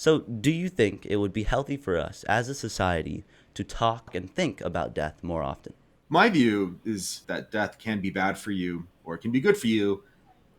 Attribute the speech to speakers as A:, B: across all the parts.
A: So, do you think it would be healthy for us as a society to talk and think about death more often?
B: My view is that death can be bad for you or it can be good for you,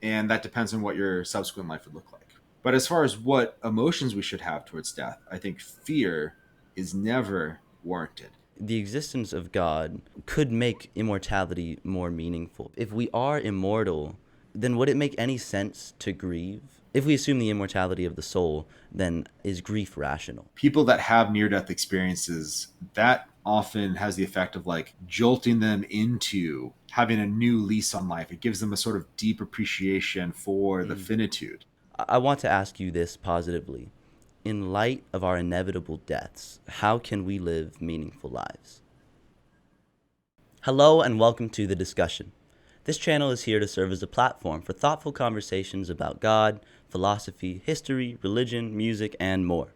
B: and that depends on what your subsequent life would look like. But as far as what emotions we should have towards death, I think fear is never warranted.
A: The existence of God could make immortality more meaningful. If we are immortal, then would it make any sense to grieve? If we assume the immortality of the soul, then is grief rational?
B: People that have near death experiences, that often has the effect of like jolting them into having a new lease on life. It gives them a sort of deep appreciation for the finitude.
A: I want to ask you this positively. In light of our inevitable deaths, how can we live meaningful lives? Hello and welcome to the discussion. This channel is here to serve as a platform for thoughtful conversations about God, philosophy, history, religion, music, and more.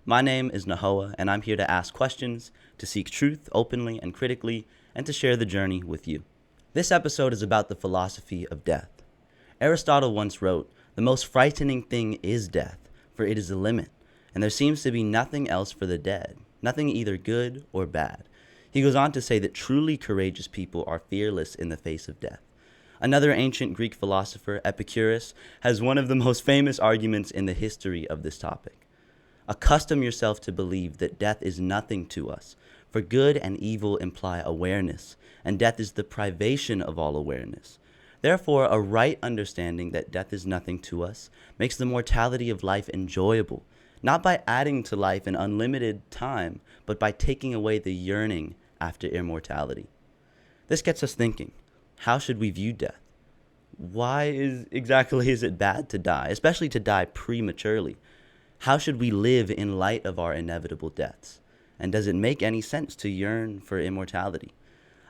A: My name is Nahoa, and I'm here to ask questions, to seek truth openly and critically, and to share the journey with you. This episode is about the philosophy of death. Aristotle once wrote, "The most frightening thing is death, for it is a limit, and there seems to be nothing else for the dead, nothing either good or bad." He goes on to say that truly courageous people are fearless in the face of death. Another ancient Greek philosopher, Epicurus, has one of the most famous arguments in the history of this topic. Accustom yourself to believe that death is nothing to us, for good and evil imply awareness, and death is the privation of all awareness. Therefore, a right understanding that death is nothing to us makes the mortality of life enjoyable, not by adding to life an unlimited time, but by taking away the yearning after immortality. This gets us thinking, how should we view death? Why is it bad to die, especially to die prematurely? How should we live in light of our inevitable deaths? And does it make any sense to yearn for immortality?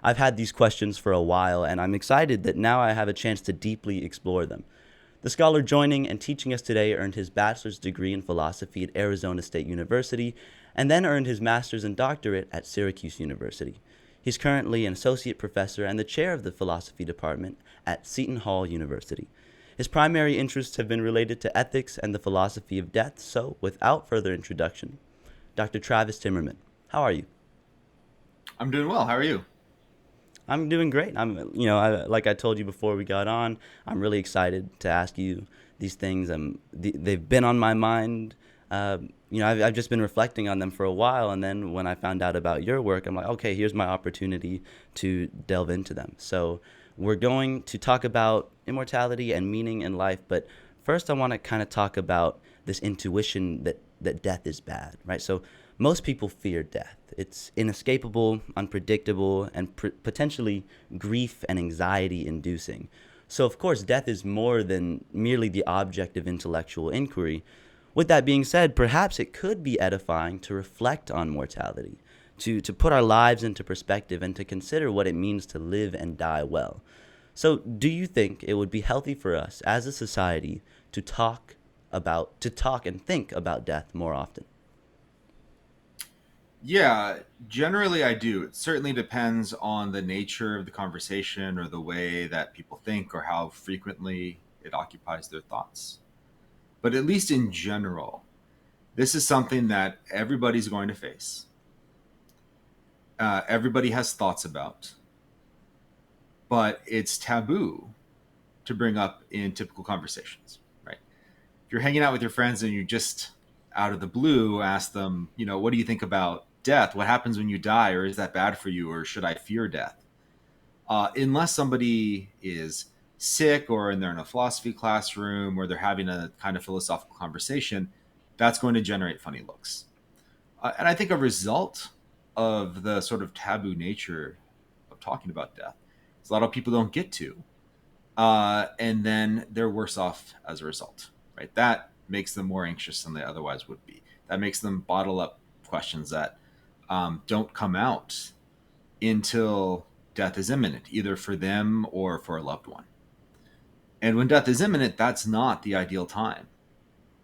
A: I've had these questions for a while, and I'm excited that now I have a chance to deeply explore them. The scholar joining and teaching us today earned his bachelor's degree in philosophy at Arizona State University, and then earned his master's and doctorate at Syracuse University. He's currently an associate professor and the chair of the philosophy department at Seton Hall University. His primary interests have been related to ethics and the philosophy of death, so without further introduction, Dr. Travis Timmerman, how are you?
B: I'm doing well. How are you?
A: I'm doing great. Like I told you before we got on, I'm really excited to ask you these things. They've been on my mind. I've just been reflecting on them for a while, and then when I found out about your work, I'm like, okay, here's my opportunity to delve into them. So we're going to talk about immortality and meaning in life, but first I want to kind of talk about this intuition that death is bad, right? So most people fear death. It's inescapable, unpredictable, and potentially grief and anxiety inducing. So, of course, death is more than merely the object of intellectual inquiry. With that being said, perhaps it could be edifying to reflect on mortality, to put our lives into perspective and to consider what it means to live and die well. So, do you think it would be healthy for us as a society to talk and think about death more often?
B: Yeah, generally I do. It certainly depends on the nature of the conversation or the way that people think or how frequently it occupies their thoughts. But at least in general, this is something that everybody's going to face. Everybody has thoughts about, but it's taboo to bring up in typical conversations, right? If you're hanging out with your friends and you just out of the blue ask them, what do you think about death? What happens when you die? Or is that bad for you? Or should I fear death? Unless somebody is sick or they're in a philosophy classroom or they're having a kind of philosophical conversation, that's going to generate funny looks. And I think a result of the sort of taboo nature of talking about death is a lot of people don't get to. And then they're worse off as a result, right? That makes them more anxious than they otherwise would be. That makes them bottle up questions that don't come out until death is imminent, either for them or for a loved one. And when death is imminent, that's not the ideal time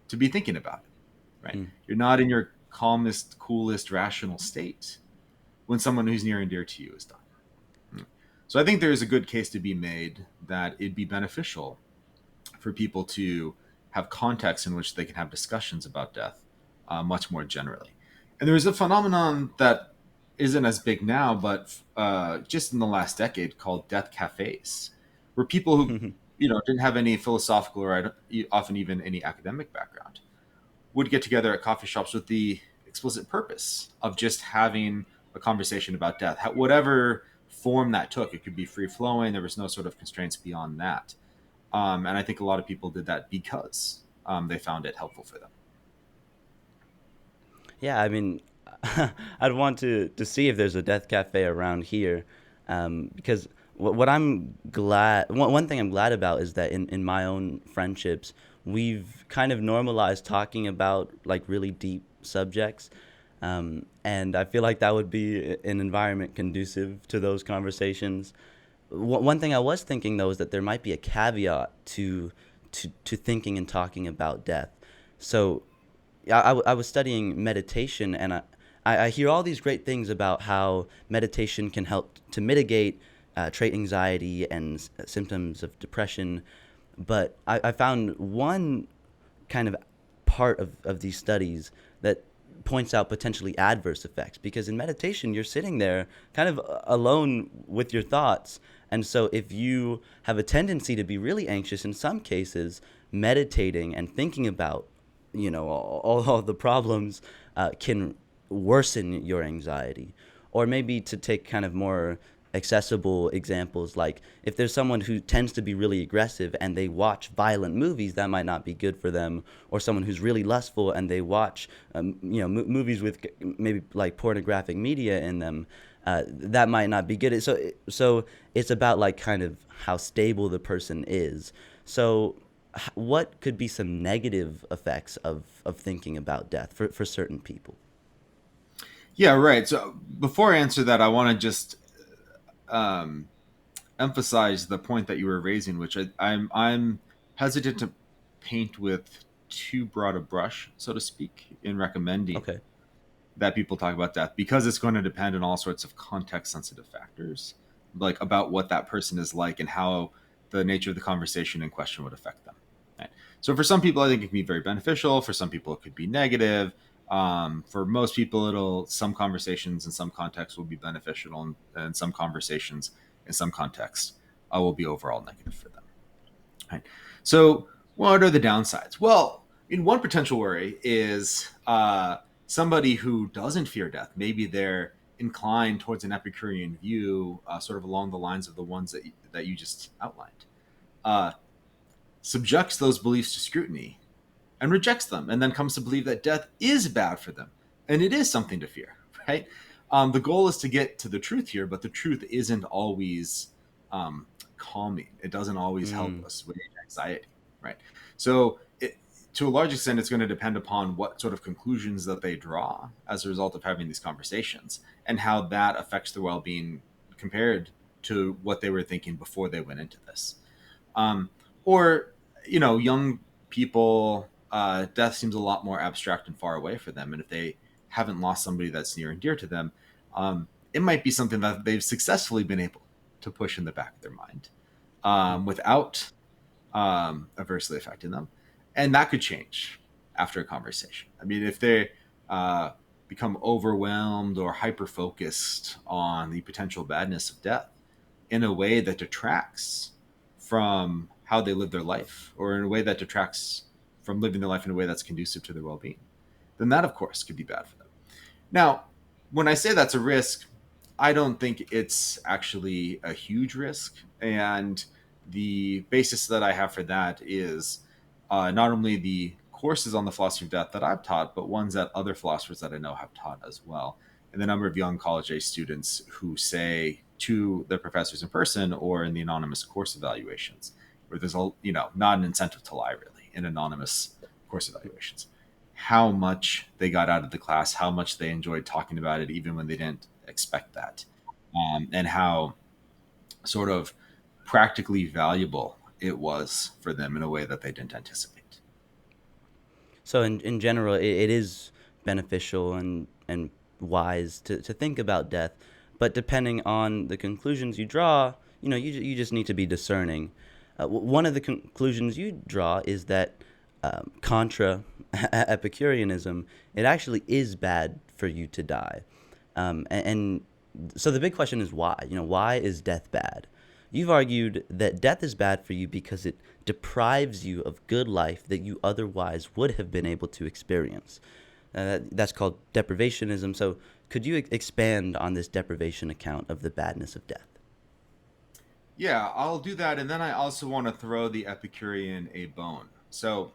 B: to be thinking about it, right?
A: Mm.
B: You're not in your calmest, coolest, rational state when someone who's near and dear to you is dying. So I think there's a good case to be made that it'd be beneficial for people to have context in which they can have discussions about death much more generally. And there is a phenomenon that isn't as big now, but just in the last decade, called death cafes, where people who didn't have any philosophical or often even any academic background would get together at coffee shops with the explicit purpose of just having a conversation about death, whatever form that took. It could be free flowing. There was no sort of constraints beyond that. And I think a lot of people did that because they found it helpful for them.
A: Yeah, I mean, I'd want to see if there's a death cafe around here, because what I'm glad, one thing I'm glad about is that in my own friendships, we've kind of normalized talking about like really deep subjects, and I feel like that would be an environment conducive to those conversations. One thing I was thinking though is that there might be a caveat to thinking and talking about death. So I was studying meditation, and I hear all these great things about how meditation can help to mitigate trait anxiety and symptoms of depression. But I found one kind of part of these studies that points out potentially adverse effects, because in meditation you're sitting there kind of alone with your thoughts, and so if you have a tendency to be really anxious, in some cases meditating and thinking about all the problems can worsen your anxiety. Or maybe to take kind of more accessible examples, like if there's someone who tends to be really aggressive and they watch violent movies, that might not be good for them. Or someone who's really lustful and they watch movies with maybe like pornographic media in them, that might not be good. So it's about like kind of how stable the person is. So what could be some negative effects of thinking about death for certain people?
B: Yeah, right. So before I answer that, I want to just um, emphasize the point that you were raising, which I'm hesitant to paint with too broad a brush, so to speak, in recommending
A: Okay.
B: that people talk about death, because it's going to depend on all sorts of context sensitive factors, like about what that person is like and how the nature of the conversation in question would affect them. Right? So for some people, I think it can be very beneficial. For some people, it could be negative. For most people, some conversations in some contexts will be beneficial, and some conversations in some contexts will be overall negative for them. Right? So what are the downsides? Well, one potential worry is somebody who doesn't fear death. Maybe they're inclined towards an Epicurean view, sort of along the lines of the ones that you just outlined. Uh, Subjects those beliefs to scrutiny and rejects them, and then comes to believe that death is bad for them, and it is something to fear. Right? The goal is to get to the truth here, but the truth isn't always calming. It doesn't always help
A: Mm.
B: us with anxiety. Right? So to a large extent, it's going to depend upon what sort of conclusions that they draw as a result of having these conversations, and how that affects their well-being compared to what they were thinking before they went into this. Or young people, death seems a lot more abstract and far away for them, and if they haven't lost somebody that's near and dear to them, it might be something that they've successfully been able to push in the back of their mind without adversely affecting them. And that could change after a conversation. I mean, if they uh, become overwhelmed or hyper focused on the potential badness of death in a way that detracts from how they live their life, or in a way that detracts from living their life in a way that's conducive to their well being, then that, of course, could be bad for them. Now, when I say that's a risk, I don't think it's actually a huge risk. And the basis that I have for that is not only the courses on the philosophy of death that I've taught, but ones that other philosophers that I know have taught as well. And the number of young college age students who say to their professors in person or in the anonymous course evaluations, where there's not an incentive to lie really in anonymous course evaluations, how much they got out of the class, how much they enjoyed talking about it, even when they didn't expect that, and how sort of practically valuable it was for them in a way that they didn't anticipate.
A: So in general, it is beneficial and wise to think about death, but depending on the conclusions you draw, you just need to be discerning. One of the conclusions you draw is that contra Epicureanism, it actually is bad for you to die. And so the big question is why? Why is death bad? You've argued that death is bad for you because it deprives you of good life that you otherwise would have been able to experience. That's called deprivationism. So could you expand on this deprivation account of the badness of death?
B: Yeah, I'll do that. And then I also want to throw the Epicurean a bone. So,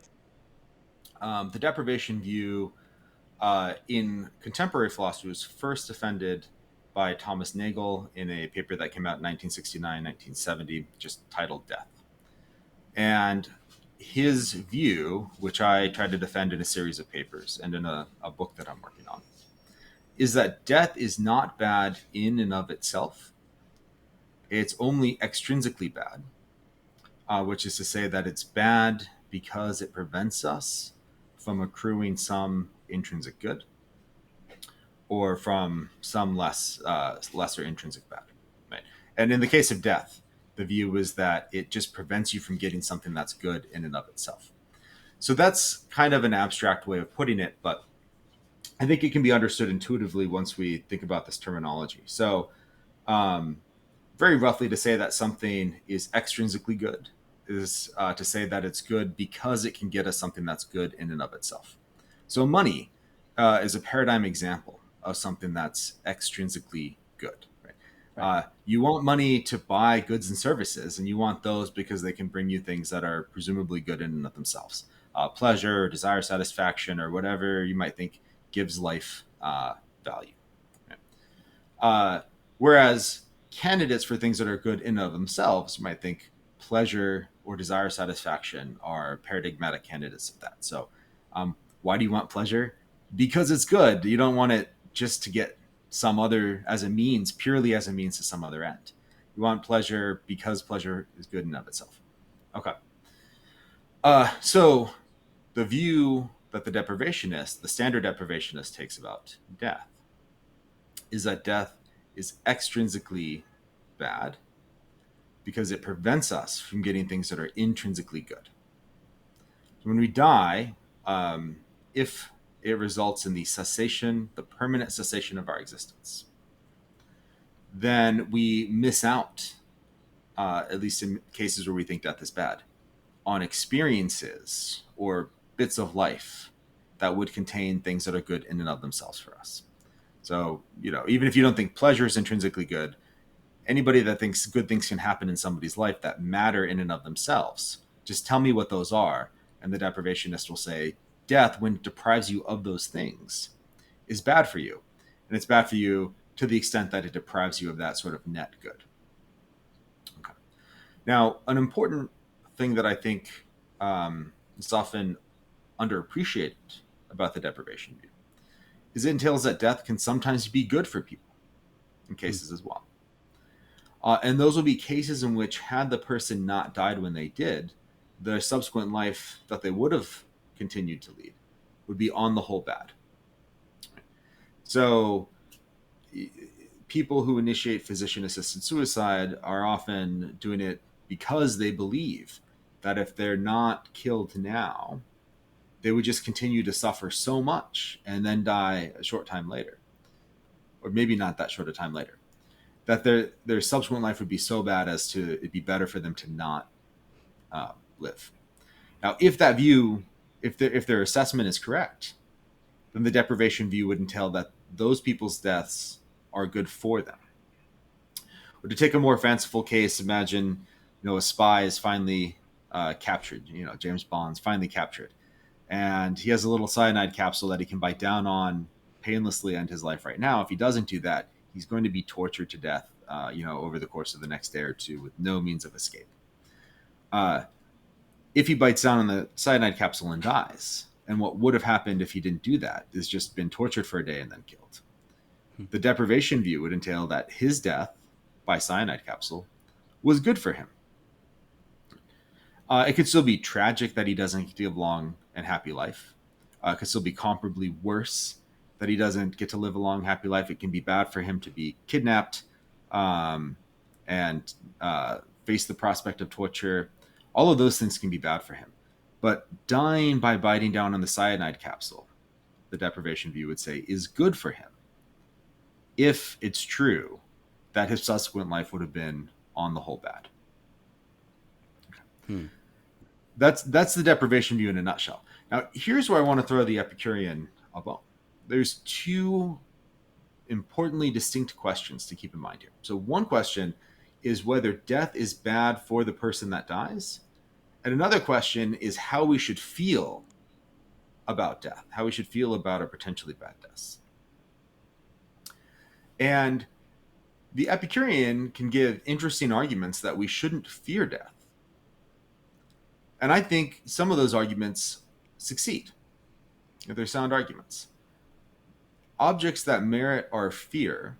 B: the deprivation view in contemporary philosophy was first defended by Thomas Nagel in a paper that came out in 1969, 1970, just titled Death. And his view, which I tried to defend in a series of papers and in a book that I'm working on, is that death is not bad in and of itself. It's only extrinsically bad, which is to say that it's bad because it prevents us from accruing some intrinsic good or from some lesser intrinsic bad. Right? And in the case of death, the view is that it just prevents you from getting something that's good in and of itself. So that's kind of an abstract way of putting it, but I think it can be understood intuitively once we think about this terminology. So, very roughly, to say that something is extrinsically good is to say that it's good because it can get us something that's good in and of itself. So money is a paradigm example of something that's extrinsically good. Right?
A: Right.
B: You want money to buy goods and services, and you want those because they can bring you things that are presumably good in and of themselves. Pleasure, or desire, satisfaction, or whatever you might think gives life value. Right? Whereas candidates for things that are good in and of themselves might think pleasure or desire satisfaction are paradigmatic candidates of that. So, why do you want pleasure? Because it's good. You don't want it just to get some other, as a means, purely as a means to some other end. You want pleasure because pleasure is good in and of itself. Okay. So the view that the standard deprivationist takes about death is that death is extrinsically bad because it prevents us from getting things that are intrinsically good. So when we die, if it results in the permanent cessation of our existence, then we miss out, at least in cases where we think death is bad, on experiences or bits of life that would contain things that are good in and of themselves for us. So, even if you don't think pleasure is intrinsically good, anybody that thinks good things can happen in somebody's life that matter in and of themselves, just tell me what those are. And the deprivationist will say, death, when it deprives you of those things, is bad for you. And it's bad for you to the extent that it deprives you of that sort of net good. Okay. Now, an important thing that I think is often underappreciated about the deprivation view is it entails that death can sometimes be good for people in cases as well. And those will be cases in which, had the person not died when they did, their subsequent life that they would have continued to lead would be on the whole bad. So people who initiate physician-assisted suicide are often doing it because they believe that if they're not killed now, they would just continue to suffer so much and then die a short time later, or maybe not that short a time later, that their subsequent life would be so bad as to it'd be better for them to not live. Now, if that view, if their assessment is correct, then the deprivation view would entail that those people's deaths are good for them. Or to take a more fanciful case, imagine a spy is finally captured. James Bond's finally captured, and he has a little cyanide capsule that he can bite down on painlessly end his life right now. If he doesn't do that, he's going to be tortured to death, over the course of the next day or two with no means of escape. If he bites down on the cyanide capsule and dies, and what would have happened if he didn't do that is just been tortured for a day and then killed. The deprivation view would entail that his death by cyanide capsule was good for him. It could still be tragic that he doesn't live a long and happy life. It could still be comparably worse that he doesn't get to live a long, happy life. It can be bad for him to be kidnapped and face the prospect of torture. All of those things can be bad for him. But dying by biting down on the cyanide capsule, the deprivation view would say, is good for him if it's true that his subsequent life would have been on the whole bad.
A: Hmm.
B: That's the deprivation view in a nutshell. Now, here's where I want to throw the Epicurean a bone. There's two importantly distinct questions to keep in mind here. So one question is whether death is bad for the person that dies. And another question is how we should feel about death, how we should feel about a potentially bad death. And the Epicurean can give interesting arguments that we shouldn't fear death. And I think some of those arguments succeed. They're sound arguments. Objects that merit our fear,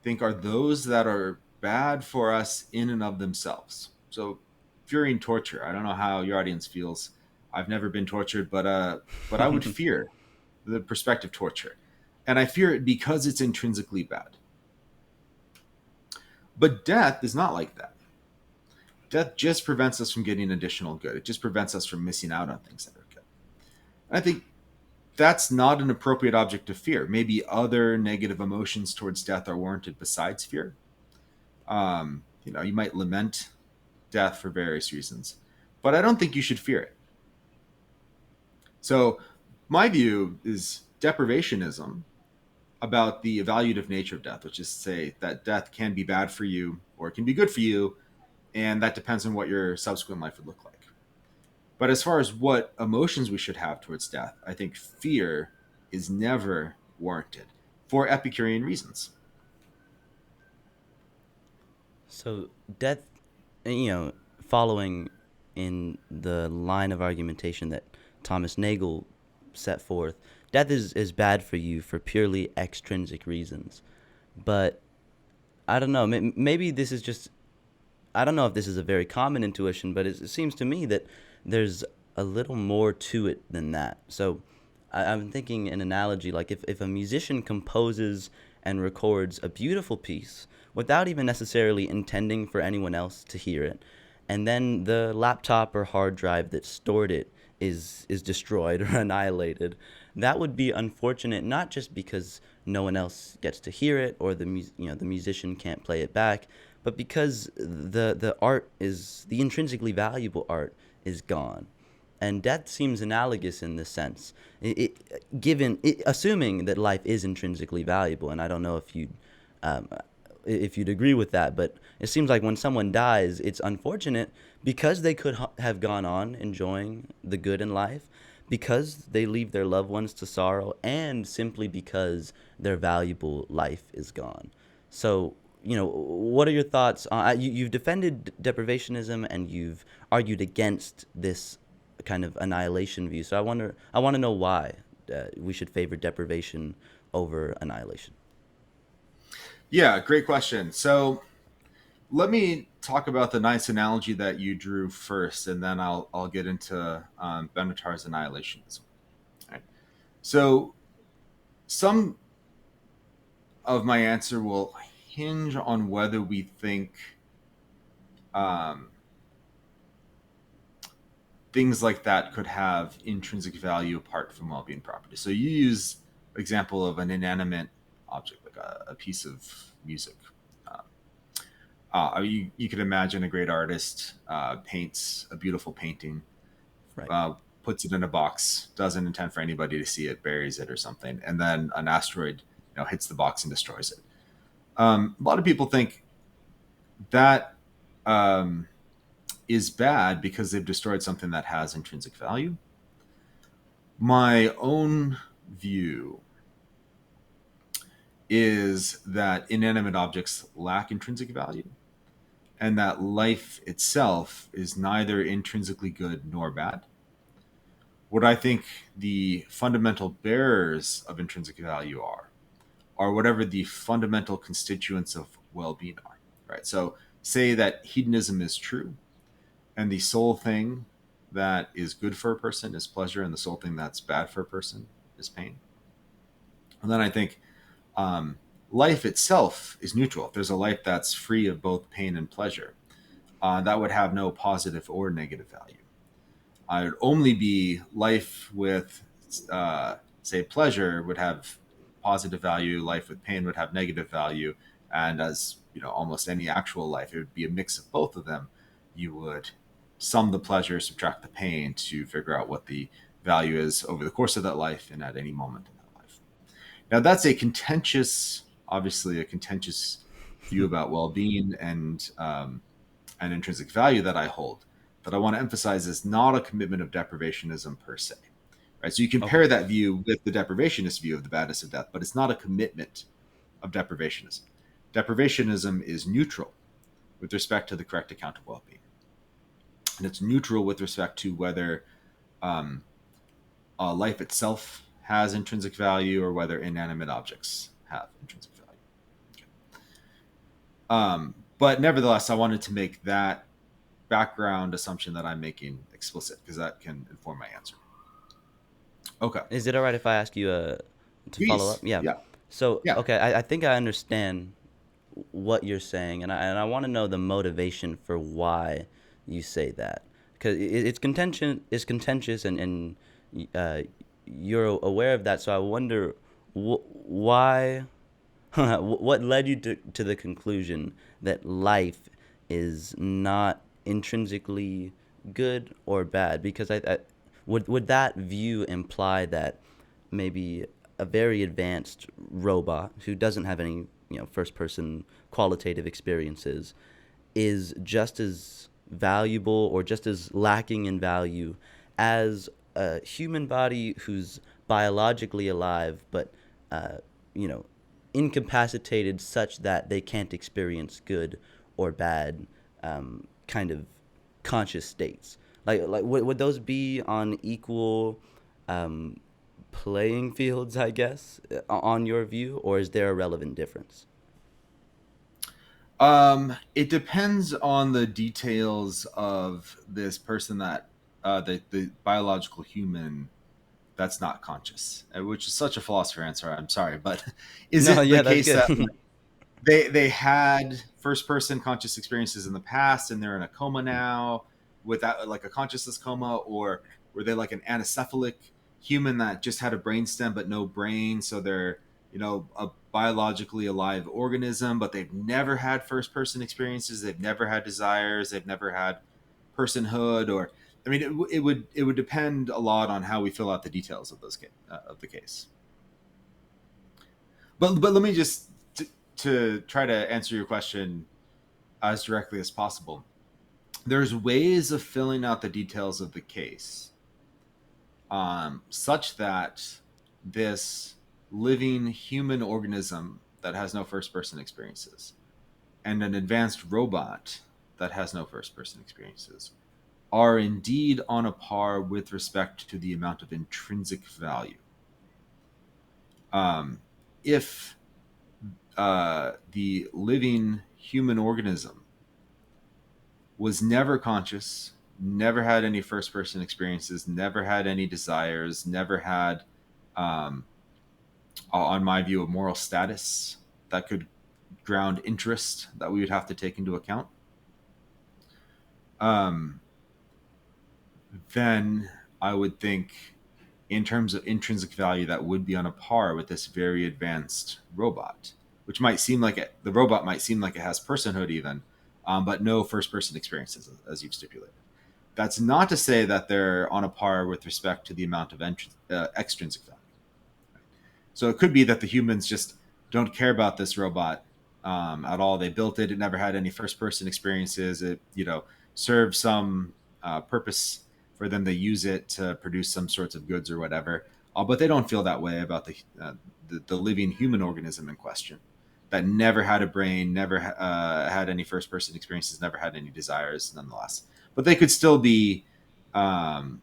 B: I think, are those that are bad for us in and of themselves. So, fearing torture. I don't know how your audience feels. I've never been tortured, but I would fear the prospective torture, and I fear it because it's intrinsically bad. But death is not like that. Death just prevents us from getting additional good. It just prevents us from missing out on things that are good. And I think that's not an appropriate object of fear. Maybe other negative emotions towards death are warranted besides fear. You might lament death for various reasons, but I don't think you should fear it. So my view is deprivationism about the evaluative nature of death, which is to say that death can be bad for you or it can be good for you, and that depends on what your subsequent life would look like. But as far as what emotions we should have towards death, I think fear is never warranted for Epicurean reasons.
A: So death, following in the line of argumentation that Thomas Nagel set forth, death is bad for you for purely extrinsic reasons. But I don't know, maybe this is just, I don't know if this is a very common intuition, but it seems to me that there's a little more to it than that. So I'm thinking an analogy, like if a musician composes and records a beautiful piece without even necessarily intending for anyone else to hear it, and then the laptop or hard drive that stored it is destroyed or annihilated, that would be unfortunate, not just because no one else gets to hear it or the musician can't play it back, but because the art is, the intrinsically valuable art is gone. And death seems analogous in this sense. Assuming that life is intrinsically valuable, and I don't know if you'd agree with that, but it seems like when someone dies, it's unfortunate because they could have gone on enjoying the good in life, because they leave their loved ones to sorrow, and simply because their valuable life is gone. So, what are your thoughts on, you've defended deprivationism and you've argued against this kind of annihilation view. So I want to know why we should favor deprivation over annihilation.
B: Yeah, great question. So let me talk about the nice analogy that you drew first, and then I'll get into Benatar's annihilationism. All right. So some of my answer will hinge on whether we think things like that could have intrinsic value apart from well-being property. So you use example of an inanimate object, like a piece of music. You could imagine a great artist paints a beautiful painting,
A: Right.
B: puts it in a box, doesn't intend for anybody to see it, buries it or something, and then an asteroid hits the box and destroys it. A lot of people think that is bad because they've destroyed something that has intrinsic value. My own view is that inanimate objects lack intrinsic value, and that life itself is neither intrinsically good nor bad. What I think the fundamental bearers of intrinsic value are whatever the fundamental constituents of well-being are, right? So say that hedonism is true, and the sole thing that is good for a person is pleasure, and the sole thing that's bad for a person is pain. And then I think life itself is neutral. If there's a life that's free of both pain and pleasure, that would have no positive or negative value. I would only be life with, say, pleasure would have positive value, life with pain would have negative value, and as almost any actual life, it would be a mix of both of them. You would sum the pleasure, subtract the pain to figure out what the value is over the course of that life and at any moment in that life. Now, that's obviously a contentious view about well-being and intrinsic value that I hold. That I want to emphasize is not a commitment of deprivationism per se. Right? So you
A: Okay.
B: compare that view with the deprivationist view of the badness of death, but it's not a commitment of deprivationism. Deprivationism is neutral with respect to the correct account of well-being, and it's neutral with respect to whether um, life itself has intrinsic value or whether inanimate objects have intrinsic value. But nevertheless, I wanted to make that background assumption that I'm making explicit because that can inform my answer. Okay.
A: Is it all right if I ask you to follow up?
B: Please.
A: Yeah.
B: Yeah.
A: So,
B: Yeah.
A: okay, I think I understand what you're saying, and I want to know the motivation for why you say that, because it's contentious, and uh, you're aware of that. So I wonder why, what led you to the conclusion that life is not intrinsically good or bad? Because I would that view imply that maybe a very advanced robot who doesn't have any first person qualitative experiences is just as valuable or just as lacking in value as a human body who's biologically alive but uh, you know incapacitated such that they can't experience good or bad kind of conscious states. Like would those be on equal um, playing fields, I guess, on your view, or is there a relevant difference?
B: It depends on the details of this person that the biological human that's not conscious, which is such a philosopher answer. I'm sorry, but is
A: No,
B: it the
A: yeah, that's
B: case that
A: good.
B: they had first person conscious experiences in the past and they're in a coma now without like a consciousness coma, or were they like an anencephalic human that just had a brainstem but no brain, so they're a biologically alive organism but they've never had first person experiences, they've never had desires, they've never had personhood, or I mean it would depend a lot on how we fill out the details of those of the case. But let me just to try to answer your question as directly as possible. There's ways of filling out the details of the case, such that this living human organism that has no first person experiences and an advanced robot that has no first person experiences are indeed on a par with respect to the amount of intrinsic value. If the living human organism was never conscious, never had any first person experiences, never had any desires, never had, um, on my view, a moral status that could ground interest that we would have to take into account, um, then I would think, in terms of intrinsic value, that would be on a par with this very advanced robot, which might seem like the robot might seem like it has personhood even, but no first person experiences, as you've stipulated. That's not to say that they're on a par with respect to the amount of extrinsic value. So it could be that the humans just don't care about this robot at all. They built it; it never had any first-person experiences. It, served some purpose for them. They use it to produce some sorts of goods or whatever. But they don't feel that way about the living human organism in question that never had a brain, never had any first-person experiences, never had any desires, nonetheless. But they could still be um,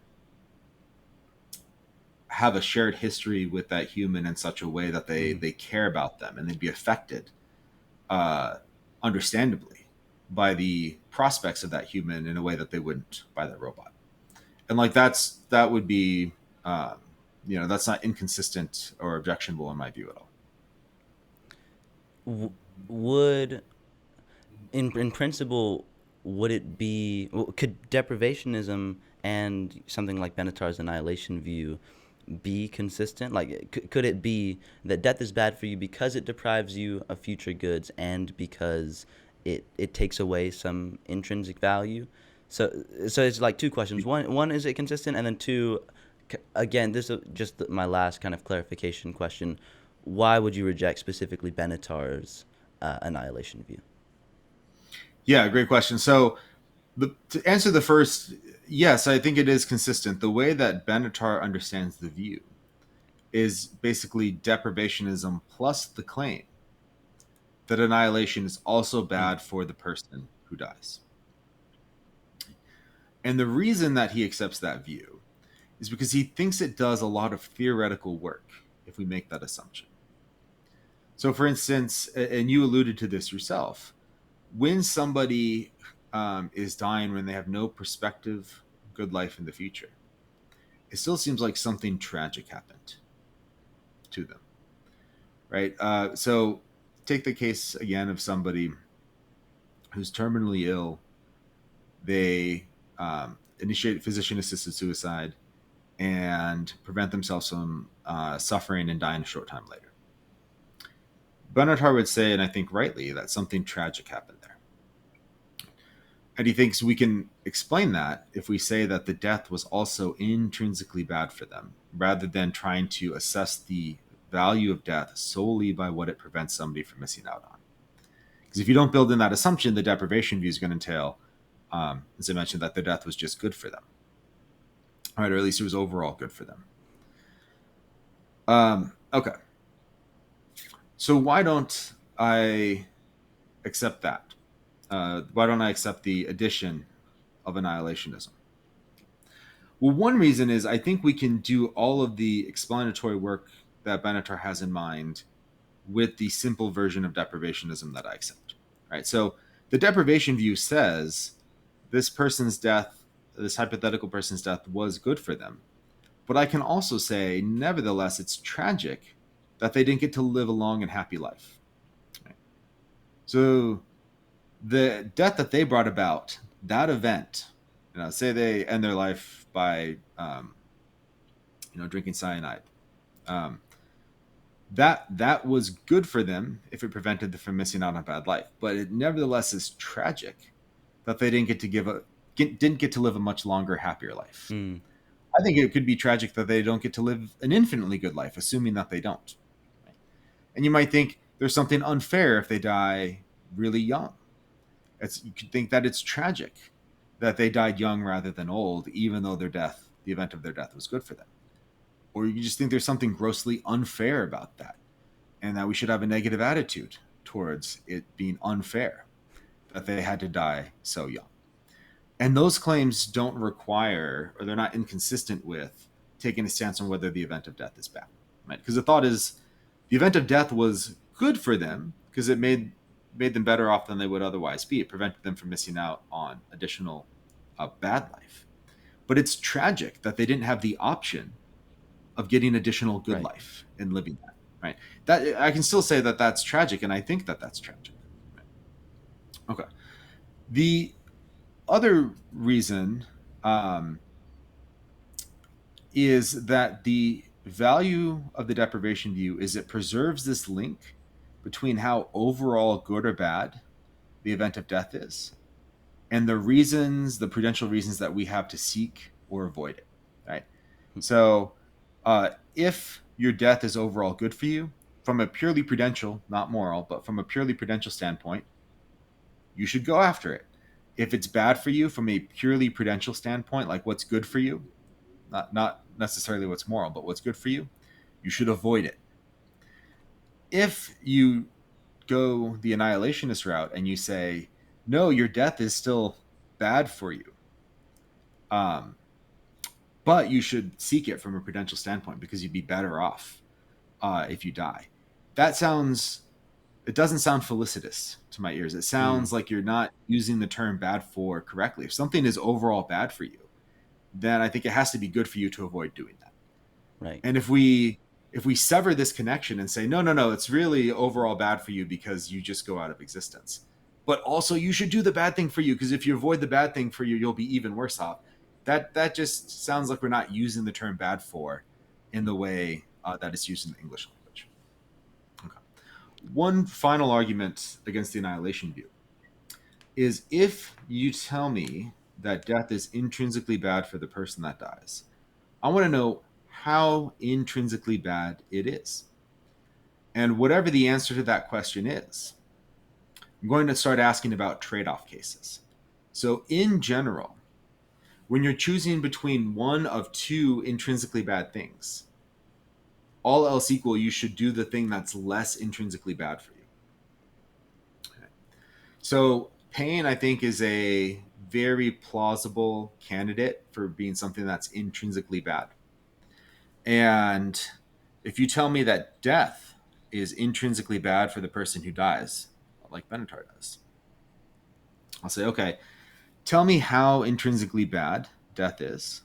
B: have a shared history with that human in such a way that they
A: Mm.
B: they care about them and they'd be affected, uh, understandably, by the prospects of that human in a way that they wouldn't by that robot. And like that would be, um, that's not inconsistent or objectionable in my view at all.
A: W- would in principle would it be could deprivationism and something like Benatar's annihilation view be consistent? Like, could it be that death is bad for you because it deprives you of future goods and because it takes away some intrinsic value? So it's like two questions. One is it consistent, and then two, again, this is just my last kind of clarification question. Why would you reject specifically Benatar's annihilation view?
B: Yeah, great question. So to answer the first, yes, I think it is consistent. The way that Benatar understands the view is basically deprivationism plus the claim that annihilation is also
A: Mm.
B: bad for the person who dies. And the reason that he accepts that view is because he thinks it does a lot of theoretical work if we make that assumption. So, for instance, and you alluded to this yourself, when somebody is dying when they have no perspective, good life in the future, it still seems like something tragic happened to them, right? So, take the case again of somebody who's terminally ill. They initiate physician-assisted suicide and prevent themselves from suffering and dying a short time later. Benatar would say, and I think rightly, that something tragic happened there. And he thinks we can explain that if we say that the death was also intrinsically bad for them, rather than trying to assess the value of death solely by what it prevents somebody from missing out on. Because if you don't build in that assumption, the deprivation view is going to entail, as I mentioned, that their death was just good for them. All right, or at least it was overall good for them. Okay. So why don't I accept that? Why don't I accept the addition of annihilationism? Well, one reason is I think we can do all of the explanatory work that Benatar has in mind with the simple version of deprivationism that I accept. Right. So the deprivation view says this person's death, this hypothetical person's death, was good for them. But I can also say, nevertheless, it's tragic that they didn't get to live a long and happy life. Right? So the death that they brought about, that event, say they end their life by, drinking cyanide. That was good for them if it prevented them from missing out on a bad life. But it nevertheless is tragic that they didn't get to live a much longer, happier life.
A: Mm.
B: I think it could be tragic that they don't get to live an infinitely good life, assuming that they don't. And you might think there's something unfair if they die really young. You could think that it's tragic that they died young rather than old, even though the event of their death was good for them. Or you just think there's something grossly unfair about that, and that we should have a negative attitude towards it being unfair that they had to die so young. And those claims don't require, or they're not inconsistent with, taking a stance on whether the event of death is bad, right? Because the thought is the event of death was good for them because it made them better off than they would otherwise be. It prevented them from missing out on additional bad life. But it's tragic that they didn't have the option of getting additional good
A: Right.
B: life and living that, right? That I can still say that that's tragic, and I think that that's tragic. Right? Okay. The other reason is that the value of the deprivation view is it preserves this link between how overall good or bad the event of death is and the prudential reasons that we have to seek or avoid it, right? So if your death is overall good for you, from a purely prudential, not moral, but from a purely prudential standpoint, you should go after it. If it's bad for you from a purely prudential standpoint, like what's good for you, not necessarily what's moral, but what's good for you, you should avoid it. If you go the annihilationist route and you say, no, your death is still bad for you, but you should seek it from a prudential standpoint because you'd be better off if you die. It doesn't sound felicitous to my ears. It
A: Mm.
B: sounds like you're not using the term bad for correctly. If something is overall bad for you, then I think it has to be good for you to avoid doing that.
A: Right.
B: And if we sever this connection and say, no, it's really overall bad for you because you just go out of existence. But also you should do the bad thing for you because if you avoid the bad thing for you, you'll be even worse off. That just sounds like we're not using the term bad for in the way that it's used in the English language. Okay. One final argument against the annihilation view is if you tell me that death is intrinsically bad for the person that dies, I want to know how intrinsically bad it is. And whatever the answer to that question is, I'm going to start asking about trade off cases. So, in general, when you're choosing between one of two intrinsically bad things, all else equal, you should do the thing that's less intrinsically bad for you. Okay. So, pain, I think, is a very plausible candidate for being something that's intrinsically bad. And if you tell me that death is intrinsically bad for the person who dies, like Benatar does, I'll say, okay, tell me how intrinsically bad death is,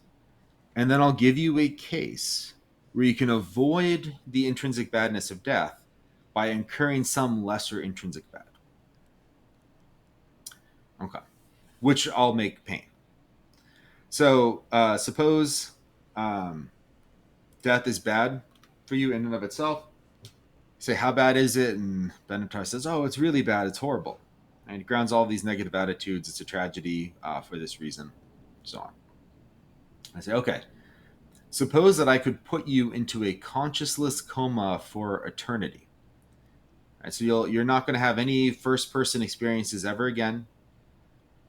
B: and then I'll give you a case where you can avoid the intrinsic badness of death by incurring some lesser intrinsic bad. Okay. Which I'll make pain. So suppose death is bad for you in and of itself. Say, how bad is it? And Benatar says, oh, it's really bad. It's horrible. And he grounds all these negative attitudes. It's a tragedy for this reason, so on. I say, okay, suppose that I could put you into a consciousless coma for eternity. All right, so you're not going to have any first-person experiences ever again.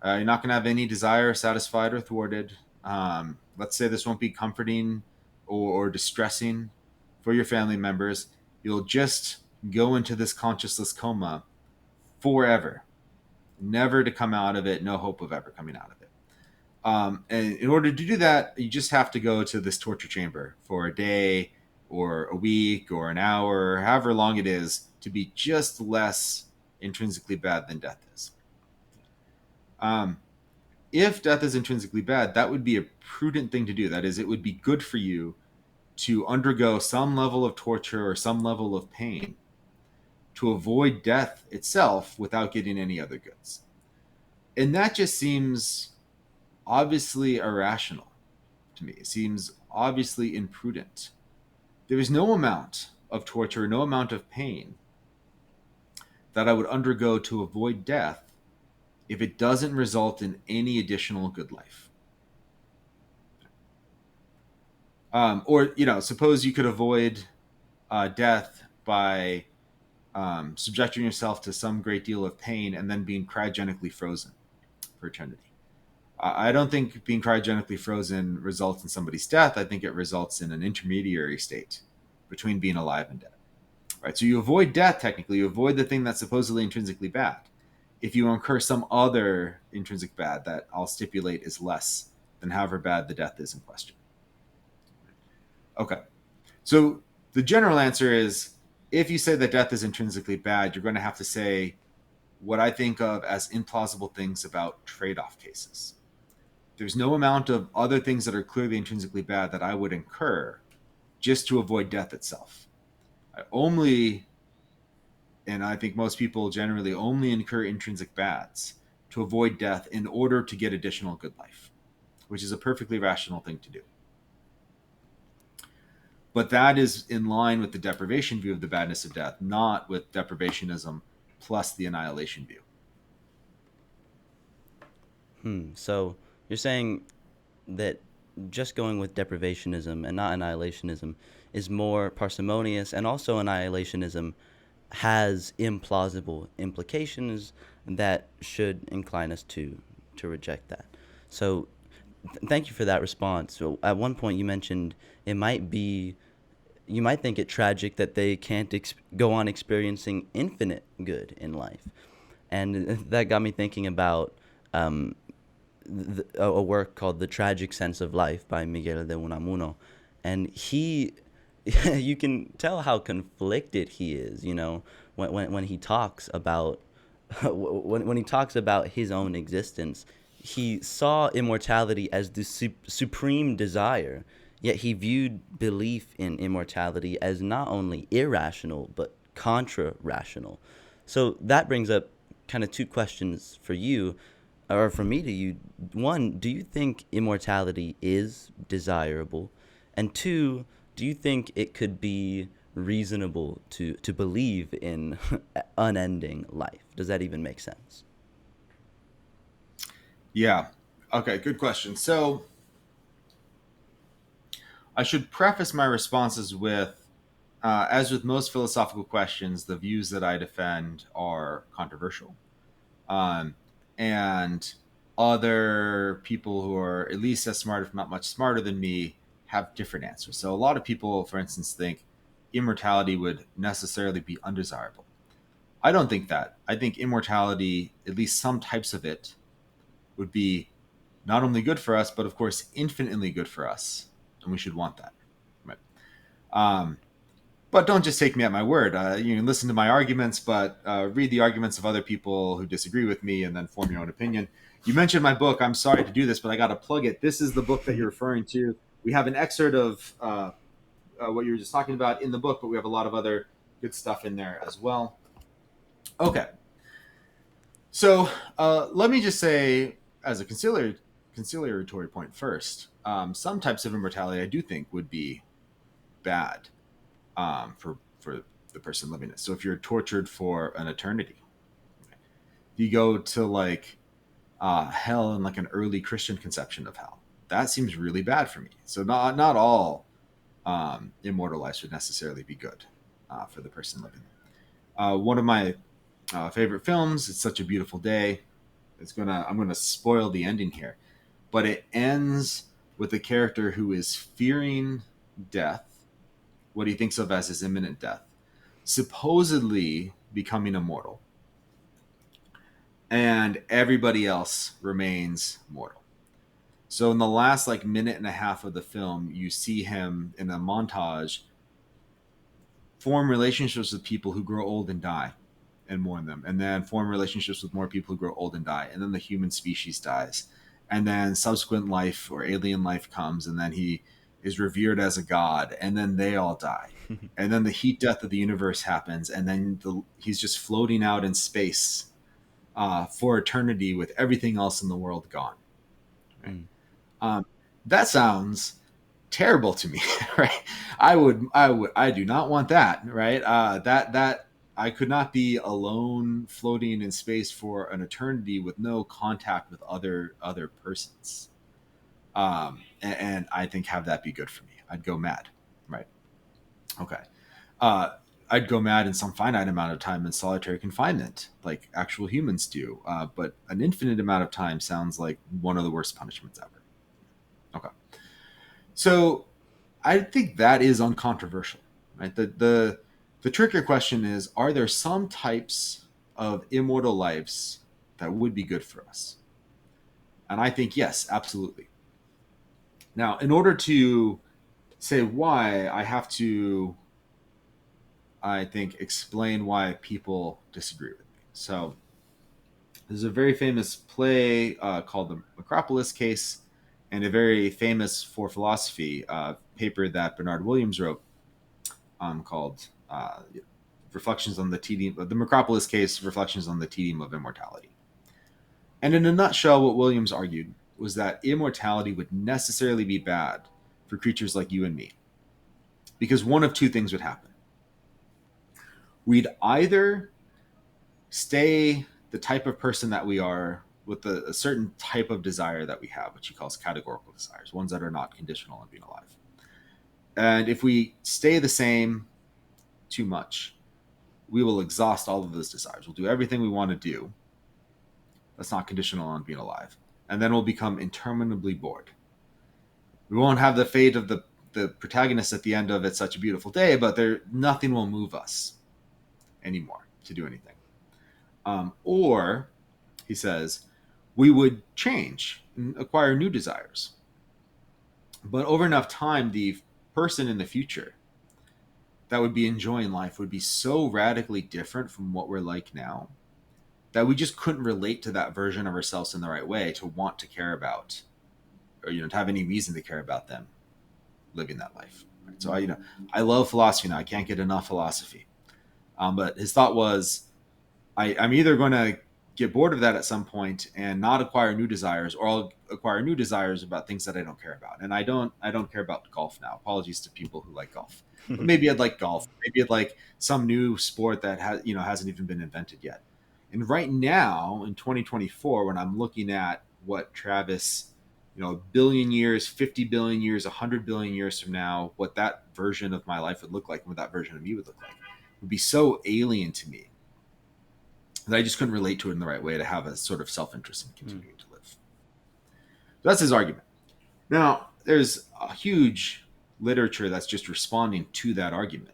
B: You're not going to have any desire satisfied or thwarted. Let's say this won't be comforting or distressing for your family members. You'll just go into this consciousless coma forever, never to come out of it, no hope of ever coming out of it. And in order to do that, you just have to go to this torture chamber for a day or a week or an hour, however long it is, to be just less intrinsically bad than death is. If death is intrinsically bad, that would be a prudent thing to do. That is, it would be good for you to undergo some level of torture or some level of pain to avoid death itself without getting any other goods. And that just seems obviously irrational to me. It seems obviously imprudent. There is no amount of torture, no amount of pain that I would undergo to avoid death if it doesn't result in any additional good life. Or, suppose you could avoid death by subjecting yourself to some great deal of pain and then being cryogenically frozen for eternity. I don't think being cryogenically frozen results in somebody's death. I think it results in an intermediary state between being alive and dead. Right? So you avoid death, technically. You avoid the thing that's supposedly intrinsically bad. If you incur some other intrinsic bad that I'll stipulate is less than however bad the death is in question. Okay. So the general answer is, if you say that death is intrinsically bad, you're going to have to say what I think of as implausible things about trade-off cases. There's no amount of other things that are clearly intrinsically bad that I would incur just to avoid death itself. And I think most people generally only incur intrinsic bads to avoid death in order to get additional good life, which is a perfectly rational thing to do. But that is in line with the deprivation view of the badness of death, not with deprivationism plus the annihilation view.
A: So you're saying that just going with deprivationism and not annihilationism is more parsimonious, and also annihilationism has implausible implications that should incline us to reject that. So thank you for that response. So at one point you mentioned you might think it tragic that they can't go on experiencing infinite good in life. And that got me thinking about a work called The Tragic Sense of Life by Miguel de Unamuno. And you can tell how conflicted he is, when he talks about when he talks about his own existence. He saw immortality as the supreme desire, yet he viewed belief in immortality as not only irrational but contra-rational. So that brings up kind of two questions for you. or from me to you, one, do you think immortality is desirable? And two, do you think it could be reasonable to believe in unending life? Does that even make sense?
B: Yeah. Okay, good question. So I should preface my responses with, as with most philosophical questions, the views that I defend are controversial. Um, and other people who are at least as smart, if not much smarter than me, have different answers. So a lot of people, for instance, think immortality would necessarily be undesirable. I don't think that. I think immortality, at least some types of it, would be not only good for us, but of course, infinitely good for us. And we should want that. Right. Um, but don't just take me at my word. You can listen to my arguments, but read the arguments of other people who disagree with me and then form your own opinion. You mentioned my book. I'm sorry to do this, but I got to plug it. This is the book that you're referring to. We have an excerpt of what you were just talking about in the book, but we have a lot of other good stuff in there as well. Okay. So let me just say, as a conciliatory point first, some types of immortality I do think would be bad for the person living it. So if you're tortured for an eternity, you go to like hell in like an early Christian conception of hell. That seems really bad for me. So not all immortal lives would necessarily be good for the person living it. One of my favorite films, It's Such a Beautiful Day. I'm gonna spoil the ending here, but it ends with a character who is fearing death, what he thinks of as his imminent death, supposedly becoming immortal, and everybody else remains mortal. So in the last like minute and a half of the film, you see him in a montage form relationships with people who grow old and die and mourn them, and then form relationships with more people who grow old and die, and then the human species dies, and then subsequent life or alien life comes, and then he is revered as a god, and then they all die, and then the heat death of the universe happens, and then he's just floating out in space for eternity with everything else in the world gone. Right?
A: Mm.
B: That sounds terrible to me, right? I do not want that, right? That I could not be alone floating in space for an eternity with no contact with other persons. And I think have that be good for me. I'd go mad, right? Okay. Uh, I'd go mad in some finite amount of time in solitary confinement, like actual humans do. But an infinite amount of time sounds like one of the worst punishments ever. Okay. So I think that is uncontroversial, right? The trickier question is: are there some types of immortal lives that would be good for us? And I think yes, absolutely. Now, in order to say why, I have to, I think, explain why people disagree with me. So, there's a very famous play called the Acropolis Case, and a very famous for philosophy paper that Bernard Williams wrote called Reflections on the Tedium, the Macropolis Case, Reflections on the Tedium of Immortality. And in a nutshell, what Williams argued was that immortality would necessarily be bad for creatures like you and me, because one of two things would happen. We'd either stay the type of person that we are with a certain type of desire that we have, which he calls categorical desires, ones that are not conditional on being alive. And if we stay the same too much, we will exhaust all of those desires. We'll do everything we want to do that's not conditional on being alive. And then we'll become interminably bored. We won't have the fate of the protagonist at the end of It's Such a Beautiful Day, but nothing will move us anymore to do anything. Or, he says, we would change and acquire new desires. But over enough time, the person in the future that would be enjoying life would be so radically different from what we're like now that we just couldn't relate to that version of ourselves in the right way to want to care about, or to have any reason to care about them living that life. Right? So I love philosophy now. I can't get enough philosophy. But his thought was, I'm either going to get bored of that at some point and not acquire new desires, or I'll acquire new desires about things that I don't care about. And I don't care about golf now. Apologies to people who like golf. But maybe I'd like golf. Maybe I'd like some new sport that hasn't even been invented yet. And right now in 2024, when I'm looking at what Travis, a billion years, 50 billion years, 100 billion years from now, what that version of my life would look like and what that version of me would look like would be so alien to me that I just couldn't relate to it in the right way to have a sort of self-interest in continuing to live. So that's his argument. Now, there's a huge literature that's just responding to that argument.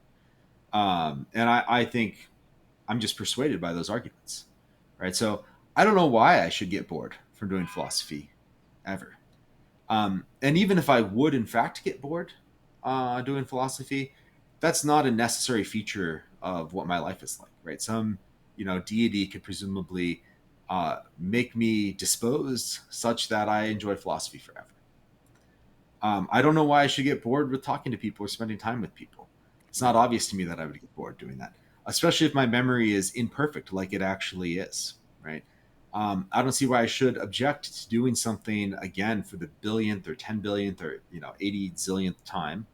B: And I think I'm just persuaded by those arguments, right? So I don't know why I should get bored from doing philosophy ever. And even if I would, in fact, get bored doing philosophy, that's not a necessary feature of what my life is like, right? Some deity could presumably make me disposed such that I enjoy philosophy forever. I don't know why I should get bored with talking to people or spending time with people. It's not obvious to me that I would get bored doing that, especially if my memory is imperfect like it actually is, right? I don't see why I should object to doing something again for the billionth or 10 billionth or 80 zillionth time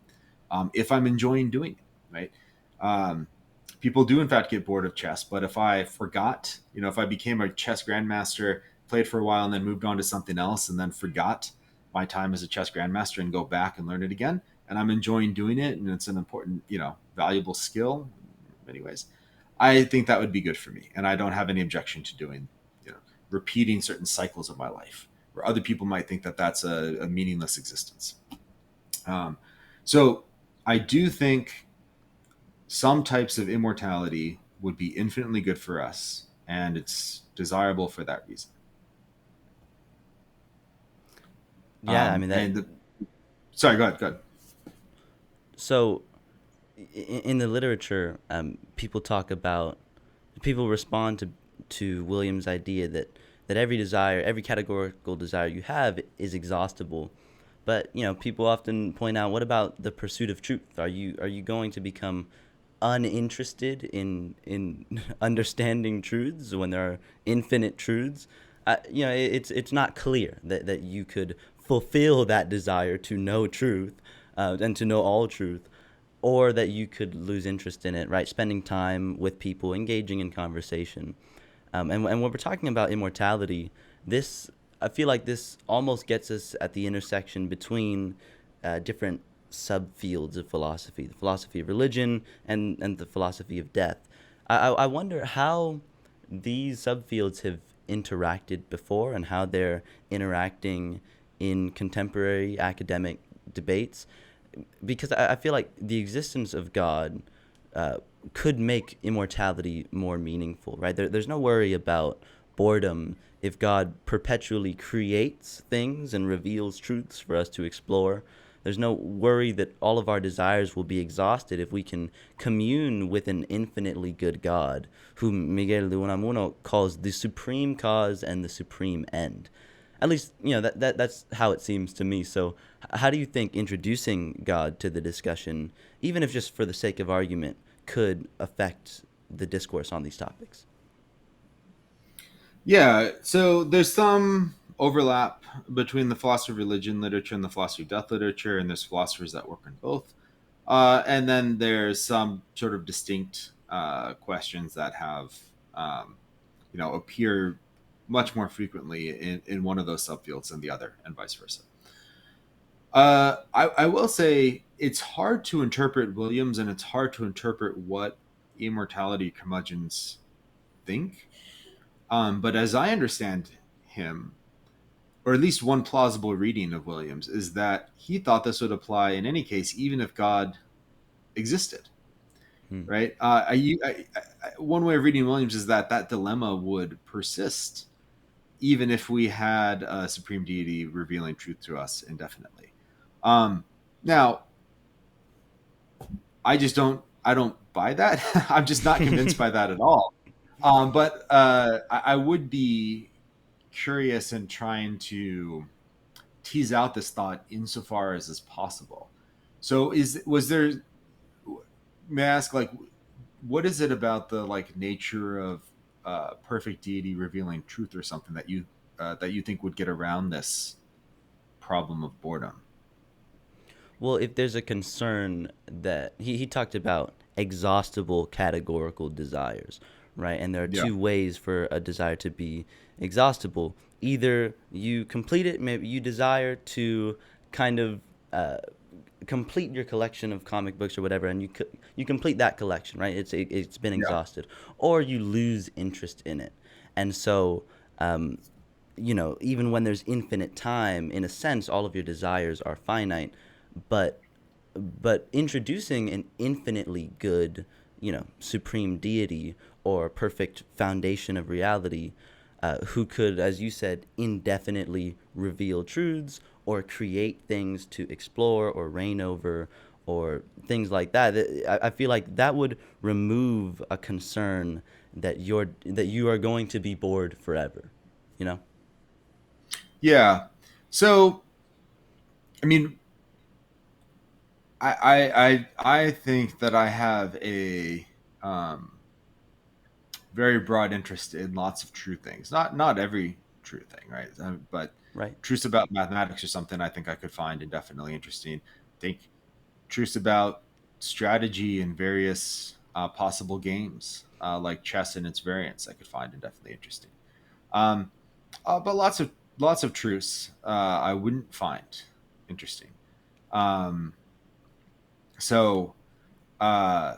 B: if I'm enjoying doing it, right? People do in fact get bored of chess, but if I forgot, if I became a chess grandmaster, played for a while and then moved on to something else and then forgot my time as a chess grandmaster and go back and learn it again, and I'm enjoying doing it and it's an important, valuable skill in many ways, I think that would be good for me. And I don't have any objection to doing, repeating certain cycles of my life where other people might think that that's a meaningless existence. So I do think some types of immortality would be infinitely good for us, and it's desirable for that reason.
A: Yeah, I mean that.
B: Sorry, go ahead. Go ahead.
A: So, in the literature, people respond to William's idea that every desire, every categorical desire you have is exhaustible. But people often point out, what about the pursuit of truth? Are you going to become uninterested in understanding truths when there are infinite truths? It's not clear that you could fulfill that desire to know truth and to know all truth, or that you could lose interest in it, right? Spending time with people, engaging in conversation. And when we're talking about immortality, I feel like this almost gets us at the intersection between different subfields of philosophy, the philosophy of religion and the philosophy of death. I wonder how these subfields have interacted before and how they're interacting in contemporary academic debates, because I feel like the existence of God could make immortality more meaningful, right? There's no worry about boredom if God perpetually creates things and reveals truths for us to explore. There's no worry that all of our desires will be exhausted if we can commune with an infinitely good God, whom Miguel de Unamuno calls the supreme cause and the supreme end. At least, that's how it seems to me. So how do you think introducing God to the discussion, even if just for the sake of argument, could affect the discourse on these topics?
B: Yeah, so there's some overlap between the philosophy of religion literature and the philosophy of death literature, and there's philosophers that work in both. And then there's some sort of distinct questions that have, appear much more frequently in one of those subfields than the other, and vice versa. I will say it's hard to interpret Williams, and it's hard to interpret what immortality curmudgeons think. But as I understand him, or at least one plausible reading of Williams, is that he thought this would apply in any case, even if God existed.
A: Hmm.
B: Right? One way of reading Williams is that dilemma would persist even if we had a supreme deity revealing truth to us indefinitely. Now, I don't buy that. I'm just not convinced by that at all. But I would be curious in trying to tease out this thought insofar as is possible. So was there, may I ask, like, what is it about the nature of perfect deity revealing truth or something that you think would get around this problem of boredom?
A: Well, if there's a concern that he talked about exhaustible categorical desires, right? And there are
B: Yeah.
A: two ways for a desire to be exhaustible. Either you complete it, maybe you desire to kind of uh, complete your collection of comic books or whatever, and you complete that collection, right? It's been
B: Yeah.
A: exhausted, or you lose interest in it, and so um, even when there's infinite time, in a sense, all of your desires are finite, but introducing an infinitely good, supreme deity or perfect foundation of reality, who could, as you said, indefinitely reveal truths or create things to explore or reign over or things like that. I feel like that would remove a concern that you are going to be bored forever, you know?
B: Yeah. So, I mean, I think that I have a um, very broad interest in lots of true things. Not every true thing, right? But
A: Right.
B: truths about mathematics or something I think I could find indefinitely interesting. I think truths about strategy and various possible games, like chess and its variants, I could find indefinitely interesting. Um, but lots of truths I wouldn't find interesting. Um, so uh,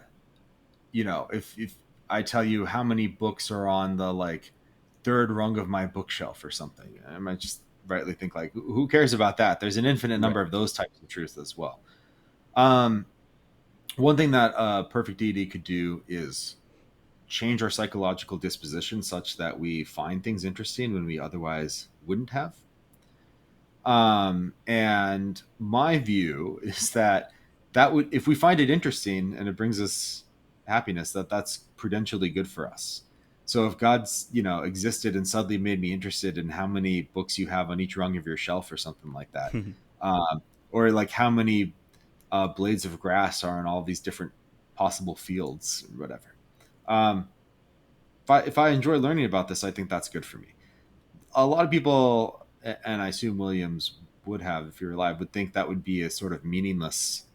B: if I tell you how many books are on the like third rung of my bookshelf or something, I might just rightly think like, who cares about that? There's an infinite
A: Right.
B: number of those types of truths as well. Um, One thing that perfect deity could do is change our psychological disposition such that we find things interesting when we otherwise wouldn't have. And my view is that would, if we find it interesting and it brings us happiness, that's prudentially good for us. So if God's, existed and suddenly made me interested in how many books you have on each rung of your shelf or something like that, um, or like how many blades of grass are in all these different possible fields or whatever. Um, if I enjoy learning about this, I think that's good for me. A lot of people, and I assume Williams would have, if you're alive, would think that would be a sort of meaningless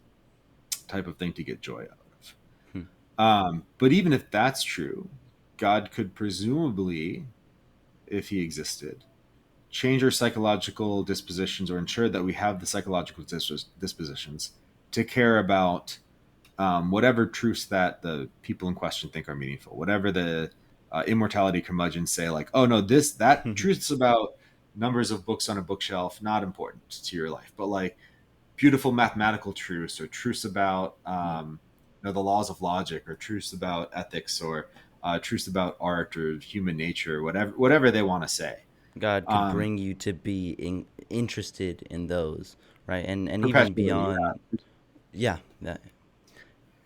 B: type of thing to get joy out of. But even if that's true, God could presumably, if he existed, change our psychological dispositions or ensure that we have the psychological dispositions to care about whatever truths that the people in question think are meaningful, whatever the immortality curmudgeons say, like, oh no, that truth's about numbers of books on a bookshelf, not important to your life, but like beautiful mathematical truths or truths about the laws of logic or truths about ethics or truths about art or human nature, whatever they want to say.
A: God could
B: Um,
A: bring you to be interested in those, right? And even
B: Perpetually,
A: beyond,
B: yeah.
A: yeah, that,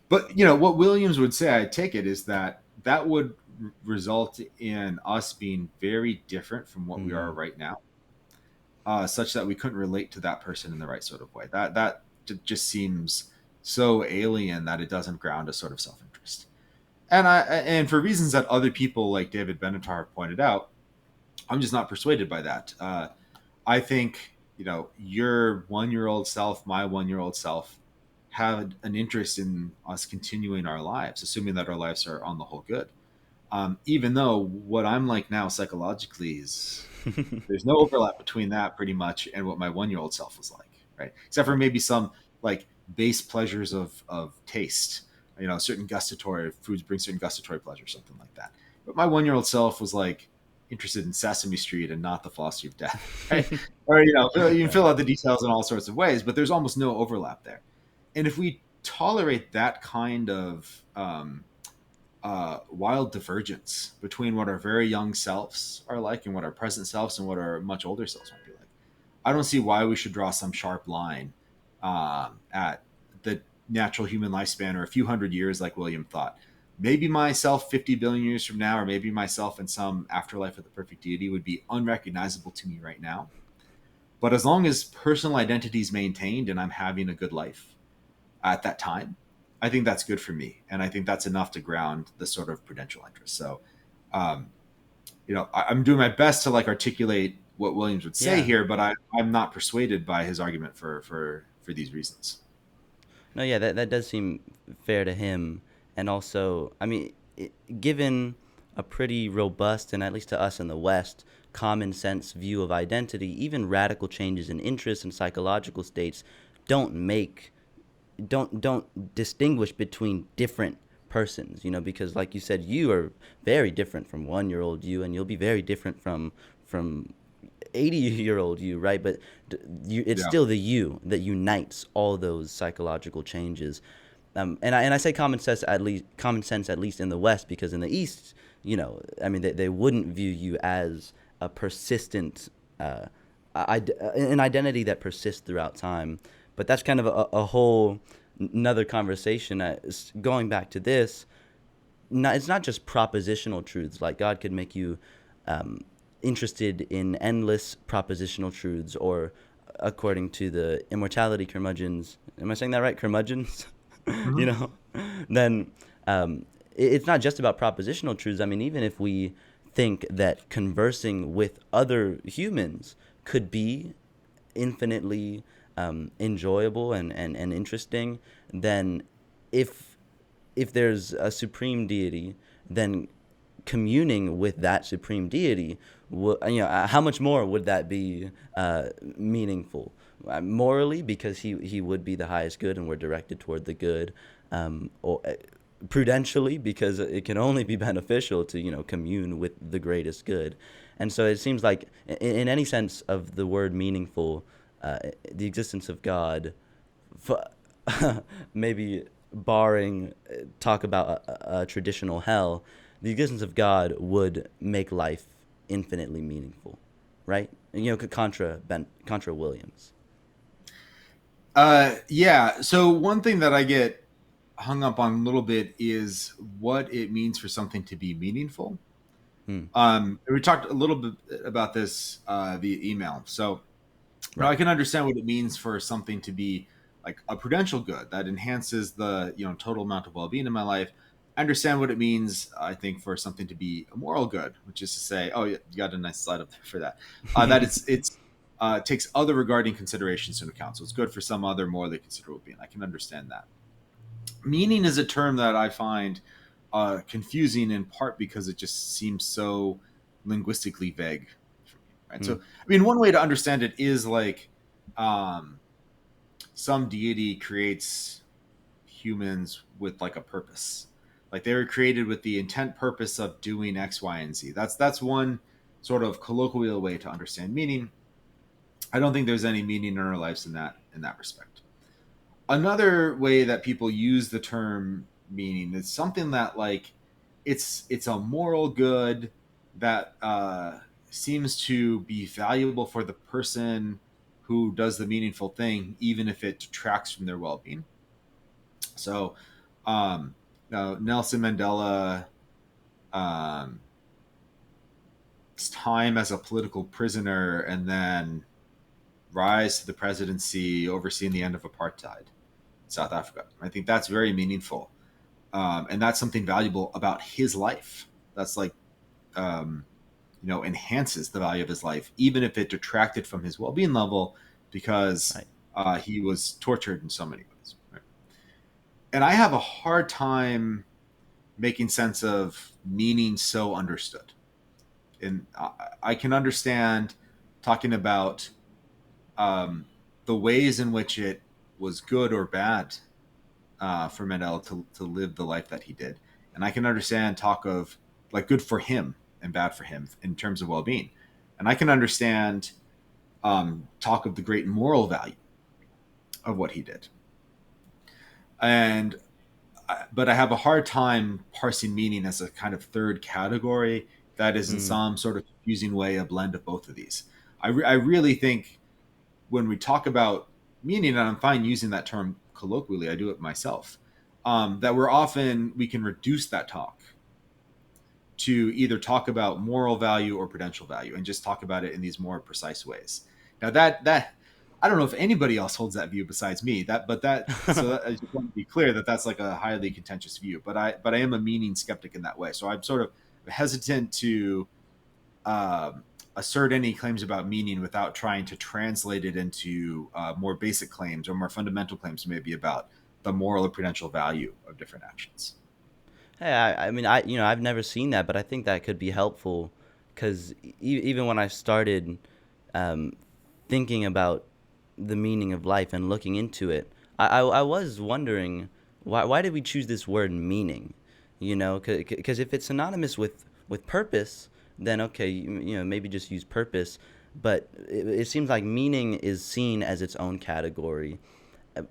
B: But what Williams would say, I take it, is that would result in us being very different from what we are
A: mm,
B: right now, such that we couldn't relate to that person in the right sort of way. Just seems so alien that it doesn't ground a sort of self interest. And for reasons that other people like David Benatar pointed out, I'm just not persuaded by that. I think your 1 year old self, my 1 year old self, had an interest in us continuing our lives, assuming that our lives are on the whole good. Even though what I'm like now psychologically is there's no overlap between that pretty much and what my 1 year old self was like, right? Except for maybe some like base pleasures of taste. Certain gustatory foods bring certain gustatory pleasure, something like that. But my 1 year old self was like interested in Sesame Street and not the philosophy of death, right? Or you can
A: right,
B: fill out the details in all sorts of ways, but there's almost no overlap there. And if we tolerate that kind of wild divergence between what our very young selves are like and what our present selves and what our much older selves might be like, I don't see why we should draw some sharp line at the natural human lifespan or a few hundred years, like William thought. Maybe myself 50 billion years from now, or maybe myself in some afterlife of the perfect deity would be unrecognizable to me right now. But as long as personal identity is maintained and I'm having a good life at that time, I think that's good for me. And I think that's enough to ground the sort of prudential interest. So Um, I'm doing my best to like articulate what Williams would say
A: Yeah.
B: here, but I'm not persuaded by his argument for these reasons.
A: No, yeah, that does seem fair to him. And also, I mean, given a pretty robust, and at least to us in the West, common sense view of identity, even radical changes in interests and psychological states don't make don't distinguish between different persons, because like you said, you are very different from 1-year-old you, and you'll be very different from 80-year-old you, right? But it's
B: Yeah.
A: still the you that unites all those psychological changes. And I say common sense at least in the West, because in the East, I mean, they wouldn't view you as a persistent an identity that persists throughout time. But that's kind of a whole another conversation. Going back to this, it's not just propositional truths. Like God could make you um, interested in endless propositional truths, or according to the immortality curmudgeons. Am I saying that right? Curmudgeons, you
B: Hmm.
A: know. Then it's not just about propositional truths. I mean, even if we think that conversing with other humans could be infinitely enjoyable and interesting, then if there's a supreme deity, then communing with that supreme deity, how much more would that be meaningful? Morally, because he would be the highest good, and we're directed toward the good, or prudentially, because it can only be beneficial to commune with the greatest good. And so it seems like, in any sense of the word meaningful, the existence of God, maybe barring talk about a traditional hell, the existence of God would make life infinitely meaningful, right? Contra Williams.
B: Yeah. So one thing that I get hung up on a little bit is what it means for something to be meaningful.
A: Hmm.
B: And we talked a little bit about this via email. So
A: Right.
B: I can understand what it means for something to be like a prudential good that enhances the total amount of well-being in my life. I understand what it means, I think, for something to be a moral good, which is to say, oh, yeah, you got a nice slide up there for that. That it's takes other regarding considerations into account, so it's good for some other morally considerable being. I can understand that. Meaning is a term that I find confusing, in part because it just seems so linguistically vague for me. Right.
A: Hmm.
B: So, I mean, one way to understand it is like um, some deity creates humans with like a purpose. Like they were created with the intent purpose of doing X, Y, and Z. That's one sort of colloquial way to understand meaning. I don't think there's any meaning in our lives in that respect. Another way that people use the term meaning is something that like it's a moral good that seems to be valuable for the person who does the meaningful thing, even if it detracts from their well-being. So um Nelson Mandela, um time as a political prisoner and then rise to the presidency, overseeing the end of apartheid in South Africa. I think that's very meaningful, and that's something valuable about his life. That's like um, enhances the value of his life, even if it detracted from his well-being level, because
A: Right.
B: he was tortured in so many ways. Right? And I have a hard time making sense of meaning so understood. And I can understand talking about um, the ways in which it was good or bad for Mandela to live the life that he did. And I can understand talk of like good for him and bad for him in terms of well being. And I can understand talk of the great moral value of what he did. And but I have a hard time parsing meaning as a kind of third category that is in
A: Hmm.
B: some sort of confusing way a blend of both of these. I really think when we talk about meaning, and I'm fine using that term colloquially, I do it myself, that we can reduce that talk to either talk about moral value or prudential value and just talk about it in these more precise ways. Now that I don't know if anybody else holds that view besides me. I just want to be clear that that's like a highly contentious view. But I am a meaning skeptic in that way. So I'm sort of hesitant to assert any claims about meaning without trying to translate it into more basic claims or more fundamental claims, maybe about the moral or prudential value of different actions.
A: Hey, I mean, I've never seen that, but I think that could be helpful because even when I started um, thinking about the meaning of life and looking into it, I was wondering why did we choose this word meaning? You know, because if it's synonymous with purpose, then okay, maybe just use purpose. But it seems like meaning is seen as its own category.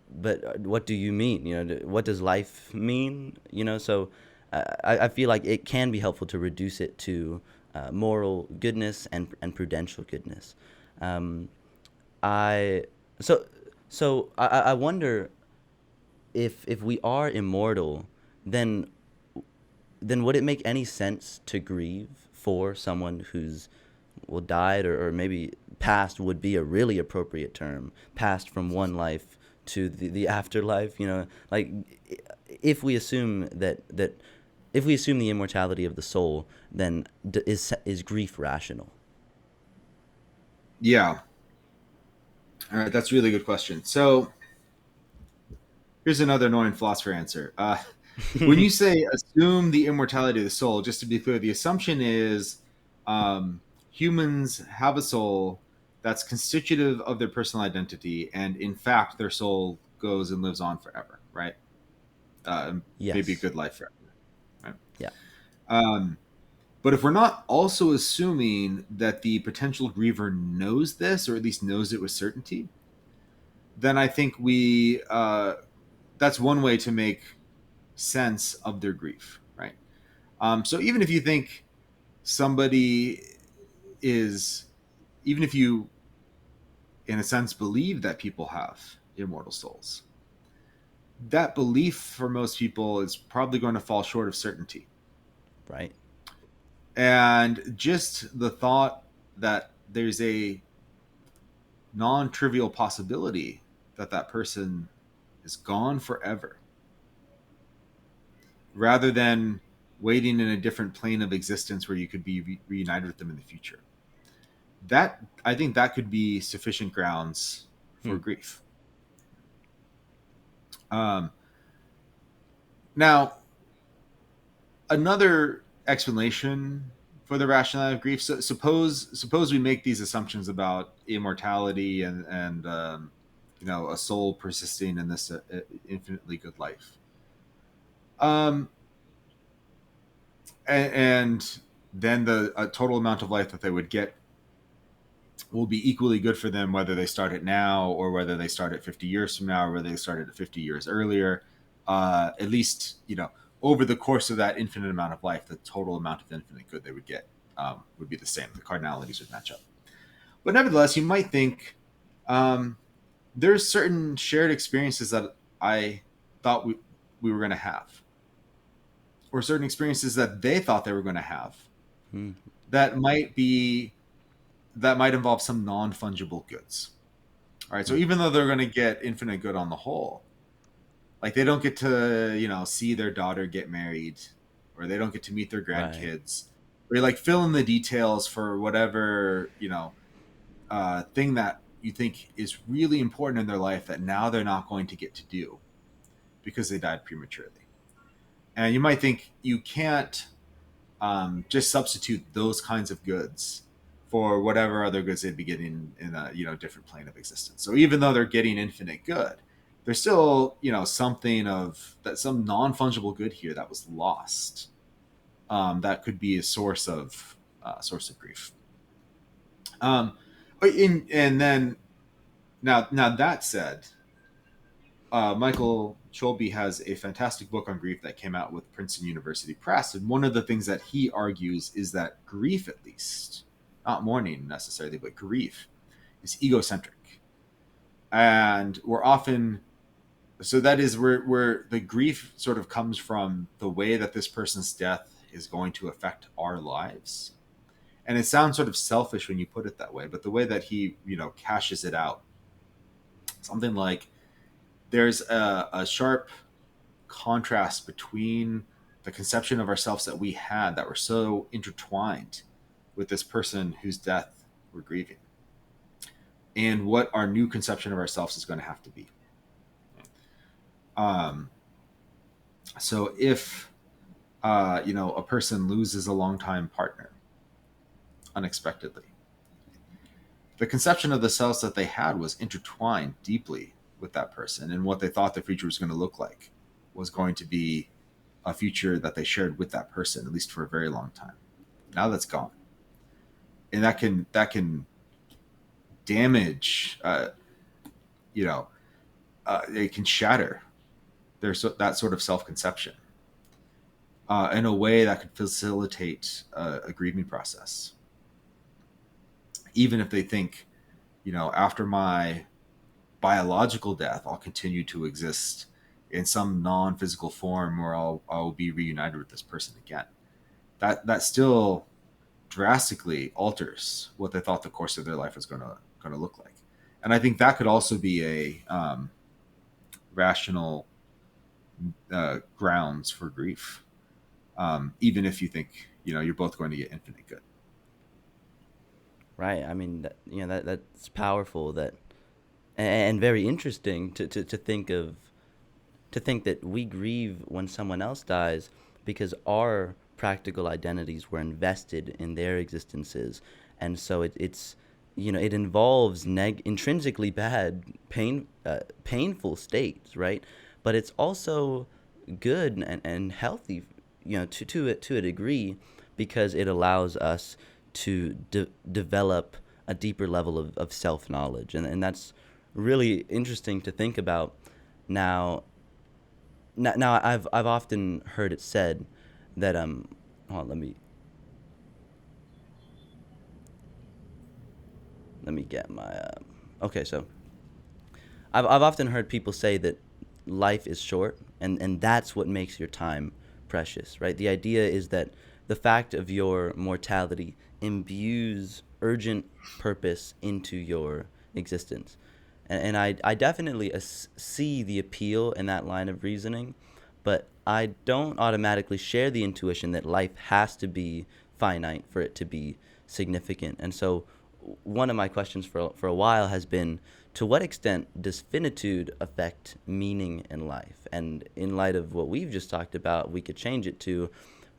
A: But what do you mean? What does life mean? So I feel like it can be helpful to reduce it to moral goodness and prudential goodness. Um, I so I wonder if we are immortal, then would it make any sense to grieve for someone who's died, or maybe passed would be a really appropriate term, passed from one life to the afterlife, like if we assume that if we assume the immortality of the soul, then is grief rational?
B: Yeah. All right. That's a really good question. So here's another annoying philosopher answer. When you say assume the immortality of the soul, just to be clear, the assumption is humans have a soul that's constitutive of their personal identity, and in fact, their soul goes and lives on forever, right? Maybe a
A: Yes.
B: good life forever, right?
A: Yeah.
B: Um, but if we're not also assuming that the potential griever knows this, or at least knows it with certainty, then I think we that's one way to make sense of their grief, right? So even if you think somebody is, even if you, in a sense, believe that people have immortal souls, that belief for most people is probably going to fall short of certainty.
A: Right.
B: And just the thought that there's a non trivial possibility that that person is gone forever, rather than waiting in a different plane of existence where you could be reunited with them in the future. That, I think, that could be sufficient grounds for
A: Hmm.
B: grief. Um, Now, another explanation for the rationality of grief. So suppose we make these assumptions about immortality and a soul persisting in this infinitely good life. Um, and then the total amount of life that they would get will be equally good for them whether they start it now or whether they start it 50 years from now or whether they started it 50 years earlier. At least, over the course of that infinite amount of life, the total amount of infinite good they would get would be the same. The cardinalities would match up. But nevertheless, you might think um, there's certain shared experiences that I thought we were going to have, or certain experiences that they thought they were going to have,
A: Hmm.
B: that might be that might involve some non-fungible goods. All right. So
A: Hmm.
B: even though they're going to get infinite good on the whole, like they don't get to, see their daughter get married, or they don't get to meet their
A: Right.
B: grandkids, or like fill in the details for whatever, thing that you think is really important in their life that now they're not going to get to do because they died prematurely. And you might think you can't just substitute those kinds of goods for whatever other goods they'd be getting in a different plane of existence. So even though they're getting infinite good, there's still something of that, some non fungible good here that was lost. That could be a source of grief. Um, and then now that said, Michael Cholby has a fantastic book on grief that came out with Princeton University Press. And one of the things that he argues is that grief, at least, not mourning necessarily, but grief, is egocentric. And we're often, so that is where the grief sort of comes from, the way that this person's death is going to affect our lives. And it sounds sort of selfish when you put it that way, but the way that he, cashes it out, something like there's a sharp contrast between the conception of ourselves that we had that were so intertwined with this person whose death we're grieving, and what our new conception of ourselves is going to have to be. Um, so if a person loses a longtime partner unexpectedly, the conception of the selves that they had was intertwined deeply with that person, and what they thought the future was going to look like was going to be a future that they shared with that person, at least for a very long time. Now that's gone, and that can damage. It can shatter that sort of self-conception in a way that could facilitate a grieving process. Even if they think, after my biological death, I'll continue to exist in some non-physical form, or I'll be reunited with this person again. That still drastically alters what they thought the course of their life was going to look like. And I think that could also be a rational grounds for grief, even if you think you're both going to get infinite good.
A: Right. I mean, that's powerful. And very interesting to think that we grieve when someone else dies because our practical identities were invested in their existences, and so it involves intrinsically bad, painful states, right? But it's also good and healthy, to a degree, because it allows us to develop a deeper level of self knowledge, and that's really interesting to think about. Now, I've often heard it said that hold on, let me get my okay. So I've often heard people say that life is short, and that's what makes your time precious, right? The idea is that the fact of your mortality imbues urgent purpose into your existence. And I definitely see the appeal in that line of reasoning, but I don't automatically share the intuition that life has to be finite for it to be significant. And so one of my questions for a while has been, to what extent does finitude affect meaning in life? And in light of what we've just talked about, we could change it to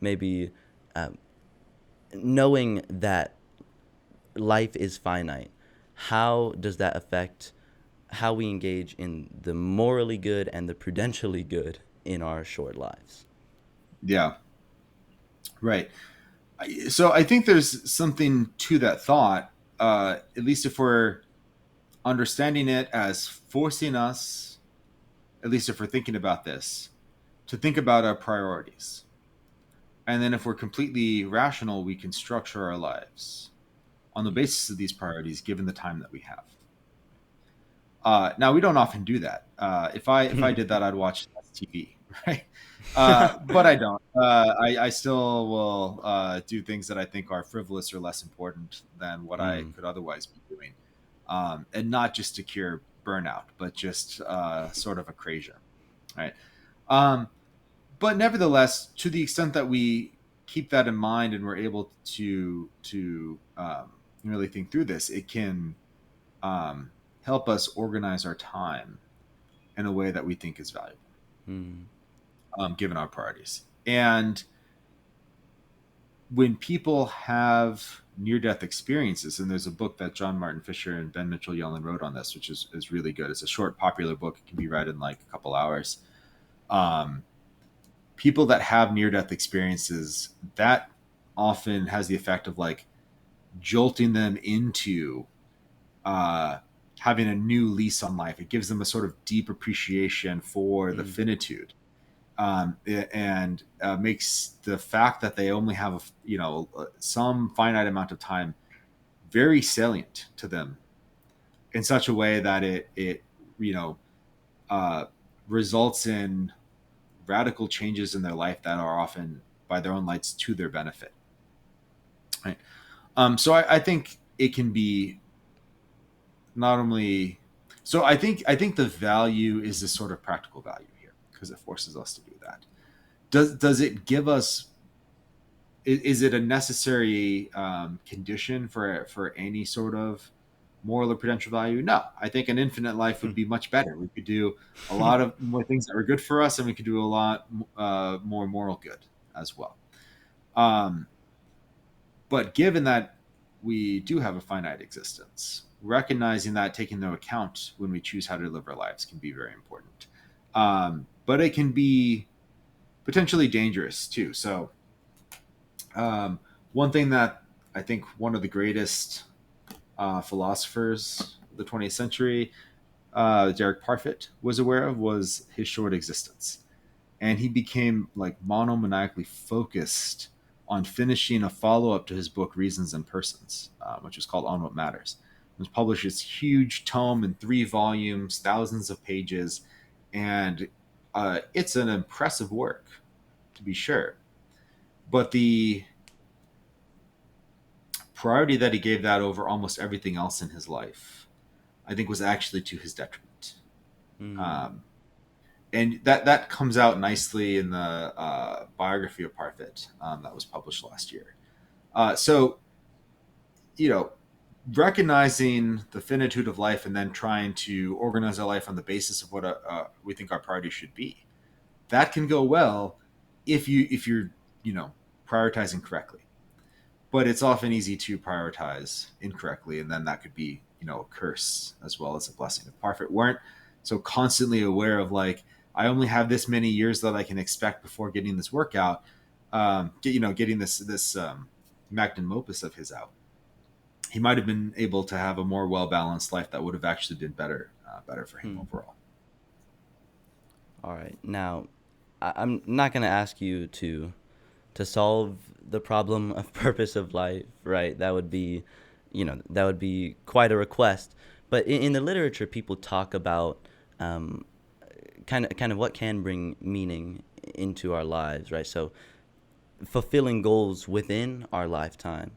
A: maybe knowing that life is finite. How does that affect how we engage in the morally good and the prudentially good in our short lives?
B: Yeah, right. So I think there's something to that thought, at least if we're understanding it as forcing us, at least if we're thinking about this, to think about our priorities. And then if we're completely rational, we can structure our lives on the basis of these priorities given the time that we have. Now we don't often do that. If I did that, I'd watch less TV, right? But I don't. I still will do things that I think are frivolous or less important than what I
A: Mm.
B: could otherwise be doing, and not just to cure burnout, but just sort of a crazy, right? Um, but nevertheless, to the extent that we keep that in mind and we're able to really think through this, it can um, help us organize our time in a way that we think is valuable,
A: Mm.
B: given our priorities. And when people have near-death experiences, and there's a book that John Martin Fisher and Ben Mitchell Yellen wrote on this, which is really good. It's a short, popular book. It can be read in like a couple hours. Um, People that have near-death experiences, that often has the effect of like jolting them into uh, having a new lease on life. It gives them a sort of deep appreciation for the
A: Mm.
B: finitude, and makes the fact that they only have some finite amount of time very salient to them in such a way that it you know uh, results in radical changes in their life that are often by their own lights to their benefit. Right. So I think it can be not only. So I think the value is this sort of practical value here because it forces us to do that. Does it give us? Is it a necessary condition for any sort of moral or prudential value? No, I think an infinite life would be much better. We could do a lot of more things that are good for us, and we could do a lot more moral good as well. Um, but given that we do have a finite existence, recognizing that, taking into account when we choose how to live our lives, can be very important. But it can be potentially dangerous too. So, um, one thing that I think one of the greatest philosophers of the 20th century, Derek Parfit, was aware of was his short existence. And he became like monomaniacally focused on finishing a follow-up to his book Reasons and Persons, which was called On What Matters. It was published this huge tome in 3 volumes, thousands of pages, and it's an impressive work, to be sure. But the priority that he gave that over almost everything else in his life, I think, was actually to his detriment.
A: Mm.
B: Um, and that comes out nicely in the biography of Parfit that was published last year. So, you know, recognizing the finitude of life and then trying to organize our life on the basis of what we think our priorities should be, that can go well if you're prioritizing correctly. But it's often easy to prioritize incorrectly, and then that could be a curse as well as a blessing. If Parfit weren't so constantly aware of like, I only have this many years that I can expect before getting this workout, getting this magnum opus of his out, he might have been able to have a more well balanced life that would have actually been better for him
A: Hmm.
B: overall.
A: All right. Now, I'm not going to ask you to solve the problem of purpose of life, right? That would be quite a request. But in the literature, people talk about um, kind of what can bring meaning into our lives, right? So fulfilling goals within our lifetime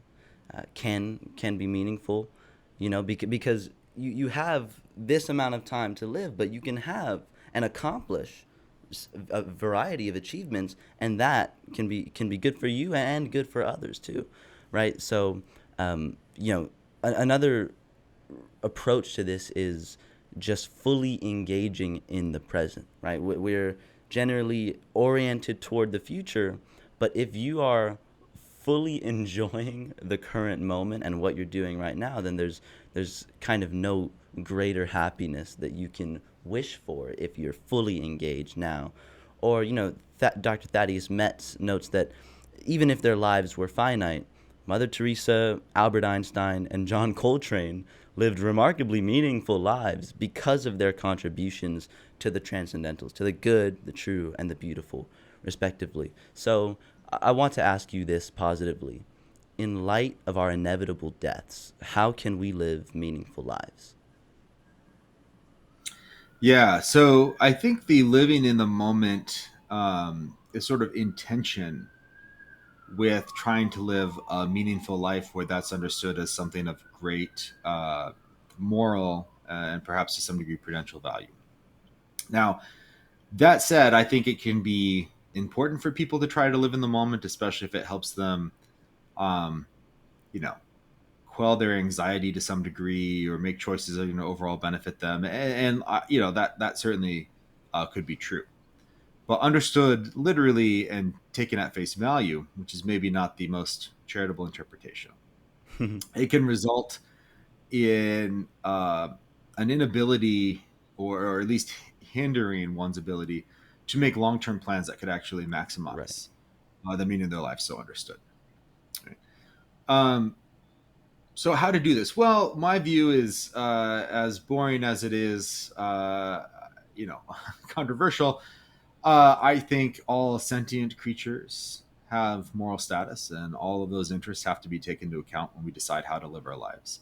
A: can be meaningful, because you have this amount of time to live, but you can have and accomplish a variety of achievements, and that can be good for you and good for others too, right? So, another approach to this is just fully engaging in the present, right? We're generally oriented toward the future, but if you are fully enjoying the current moment and what you're doing right now, then there's kind of no greater happiness that you can wish for if you're fully engaged now. Or, Dr. Thaddeus Metz notes that even if their lives were finite, Mother Teresa, Albert Einstein, and John Coltrane lived remarkably meaningful lives because of their contributions to the transcendentals, to the good, the true, and the beautiful, respectively. So I want to ask you this positively. In light of our inevitable deaths, how can we live meaningful lives?
B: Yeah, so I think the living in the moment is sort of in tension with trying to live a meaningful life where that's understood as something of great moral and perhaps to some degree prudential value. Now, that said, I think it can be important for people to try to live in the moment, especially if it helps them, um, you know, quell their anxiety to some degree or make choices that overall benefit them. And that certainly could be true. But understood literally and taken at face value, which is maybe not the most charitable interpretation, it can result in an inability or at least hindering one's ability to make long-term plans that could actually
A: Right.
B: maximize the meaning of their life, so understood. Right? Um, so how to do this? Well, my view is, as boring as it is, you know, controversial. I think all sentient creatures have moral status, and all of those interests have to be taken into account when we decide how to live our lives.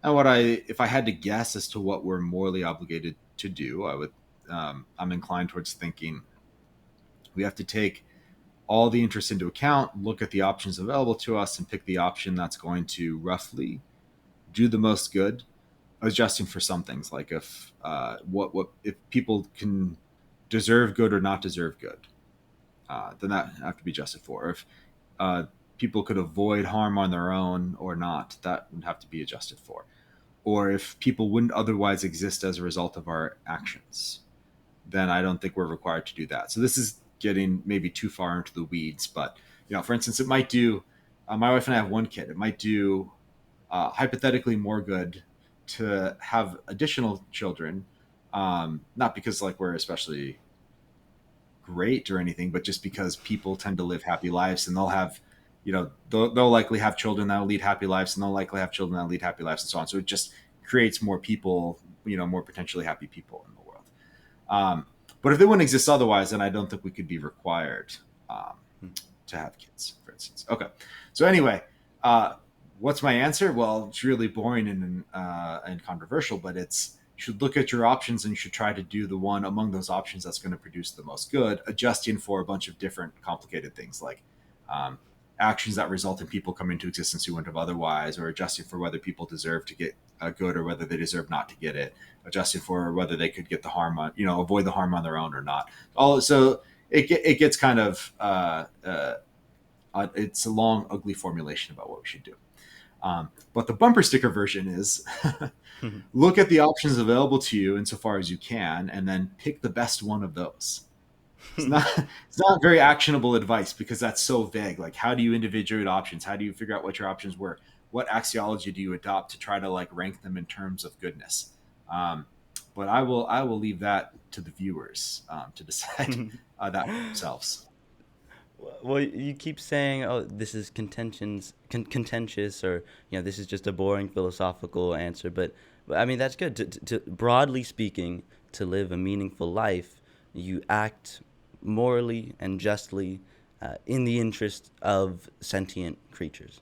B: And if I had to guess as to what we're morally obligated to do, I'm inclined towards thinking we have to take all the interests into account, look at the options available to us, and pick the option that's going to roughly do the most good, adjusting for some things like if people can deserve good or not deserve good. then that have to be adjusted for. If uh, people could avoid harm on their own or not, that would have to be adjusted for. Or if people wouldn't otherwise exist as a result of our actions, then I don't think we're required to do that. So this is getting maybe too far into the weeds, but for instance, it might do. My wife and I have one kid. It might do hypothetically more good to have additional children, not because like we're especially great or anything, but just because people tend to live happy lives, and they'll have, they'll likely have children that'll lead happy lives, and they'll likely have children that'll lead happy lives, and so on. So it just creates more people, more potentially happy people in the world. But if they wouldn't exist otherwise, then I don't think we could be required um, to have kids, for instance. Okay. So anyway, what's my answer? Well, it's really boring and controversial, but it's, you should look at your options and you should try to do the one among those options that's going to produce the most good, adjusting for a bunch of different complicated things like um, actions that result in people coming into existence who wouldn't have otherwise, or adjusting for whether people deserve to get good or whether they deserve not to get it, adjusting for whether they could get the harm on, avoid the harm on their own or not. So it gets kind of it's a long, ugly formulation about what we should do. But the bumper sticker version is look at the options available to you insofar as you can, and then pick the best one of those. It's not very actionable advice because that's so vague. Like, how do you individuate options? How do you figure out what your options were? What axiology do you adopt to try to like rank them in terms of goodness? But I will leave that to the viewers to decide that for themselves.
A: Well, you keep saying, "Oh, this is contentious," or this is just a boring philosophical answer. But I mean, that's good. Broadly speaking, to live a meaningful life, you act morally and justly in the interest of sentient creatures,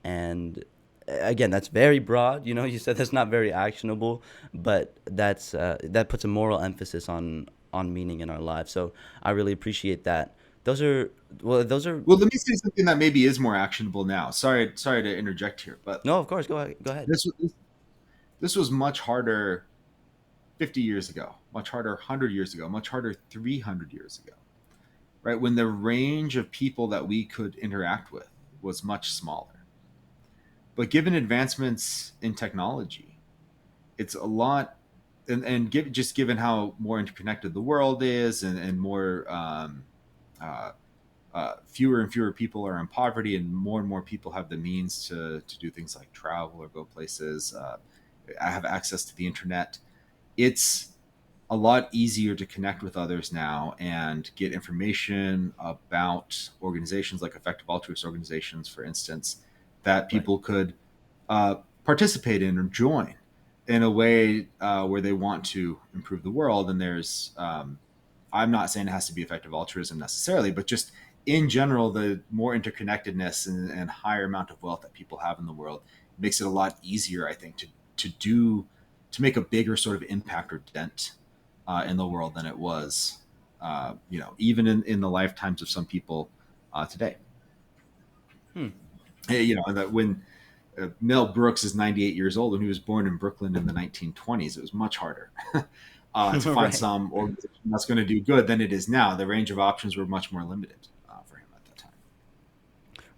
A: and again, that's very broad. You said that's not very actionable, but that puts a moral emphasis on meaning in our lives. So I really appreciate that. Those are those are
B: Well, let me say something that maybe is more actionable now. Sorry to interject here, but
A: no, of course, go ahead, go ahead.
B: this was much harder 50 years ago, much harder 100 years ago, much harder 300 years ago, right? When the range of people that we could interact with was much smaller. But given advancements in technology, it's a lot, just given how more interconnected the world is, and more uh, fewer and fewer people are in poverty, and more people have the means to do things like travel or go places. I have access to the internet. It's a lot easier to connect with others now and get information about organizations like effective altruist organizations, for instance, that
A: Right.
B: people could participate in or join in a way where they want to improve the world. And I'm not saying it has to be effective altruism necessarily, but just in general, the more interconnectedness and higher amount of wealth that people have in the world makes it a lot easier, I think, to make a bigger sort of impact or dent in the world than it was, even in the lifetimes of some people today.
A: Hmm.
B: That when Mel Brooks is 98 years old and he was born in Brooklyn in the 1920s, it was much harder to find
A: Right.
B: some organization that's going to do good than it is now. The range of options were much more limited for him at that time.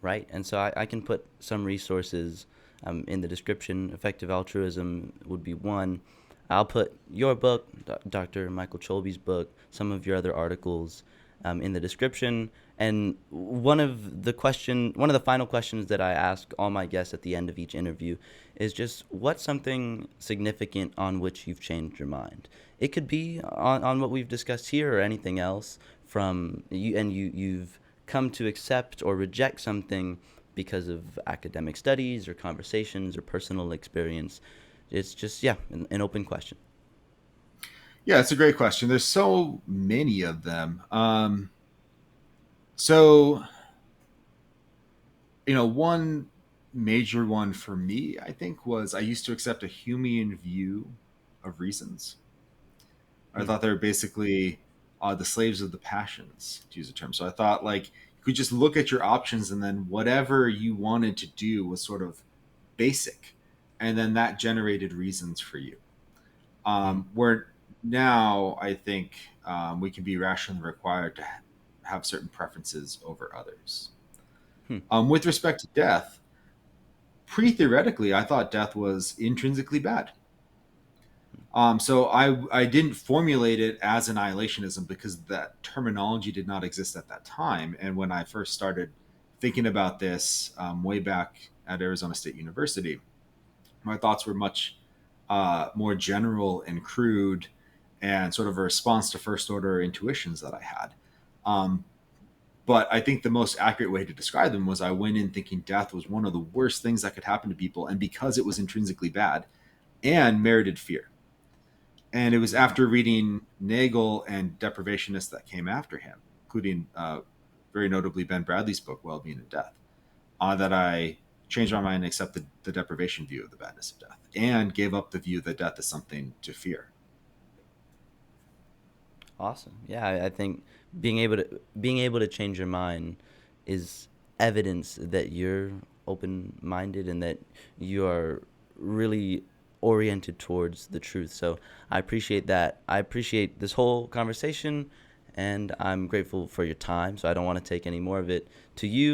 A: Right. And so I can put some resources in the description. Effective altruism would be one. I'll put your book, Dr. Michael Cholby's book, some of your other articles in the description. And one of the final questions that I ask all my guests at the end of each interview is just what's something significant on which you've changed your mind. It could be on what we've discussed here or anything else from you, and you've come to accept or reject something because of academic studies or conversations or personal experience. It's just, yeah, an open question.
B: Yeah, it's a great question. There's so many of them. So, one major one for me, I think, was I used to accept a Humean view of reasons. I
A: Hmm.
B: thought they were basically the slaves of the passions, to use a term. So I thought like you could just look at your options, and then whatever you wanted to do was sort of basic, and then that generated reasons for you.
A: Hmm.
B: Where now I think we can be rationally required to have certain preferences over others.
A: Hmm.
B: With respect to death, pre-theoretically, I thought death was intrinsically bad. So I didn't formulate it as annihilationism because that terminology did not exist at that time. And when I first started thinking about this way back at Arizona State University, my thoughts were much more general and crude and sort of a response to first order intuitions that I had. Um, but I think the most accurate way to describe them was I went in thinking death was one of the worst things that could happen to people. And because it was intrinsically bad and merited fear. And it was after reading Nagel and deprivationists that came after him, including very notably Ben Bradley's book, Well-Being and Death, that I changed my mind and accepted the deprivation view of the badness of death and gave up the view that death is something to fear.
A: Awesome. Yeah, I think being able to change your mind is evidence that you're open-minded and that you are really oriented towards the truth. So I appreciate that. I appreciate this whole conversation, and I'm grateful for your time. So I don't want to take any more of it. To you.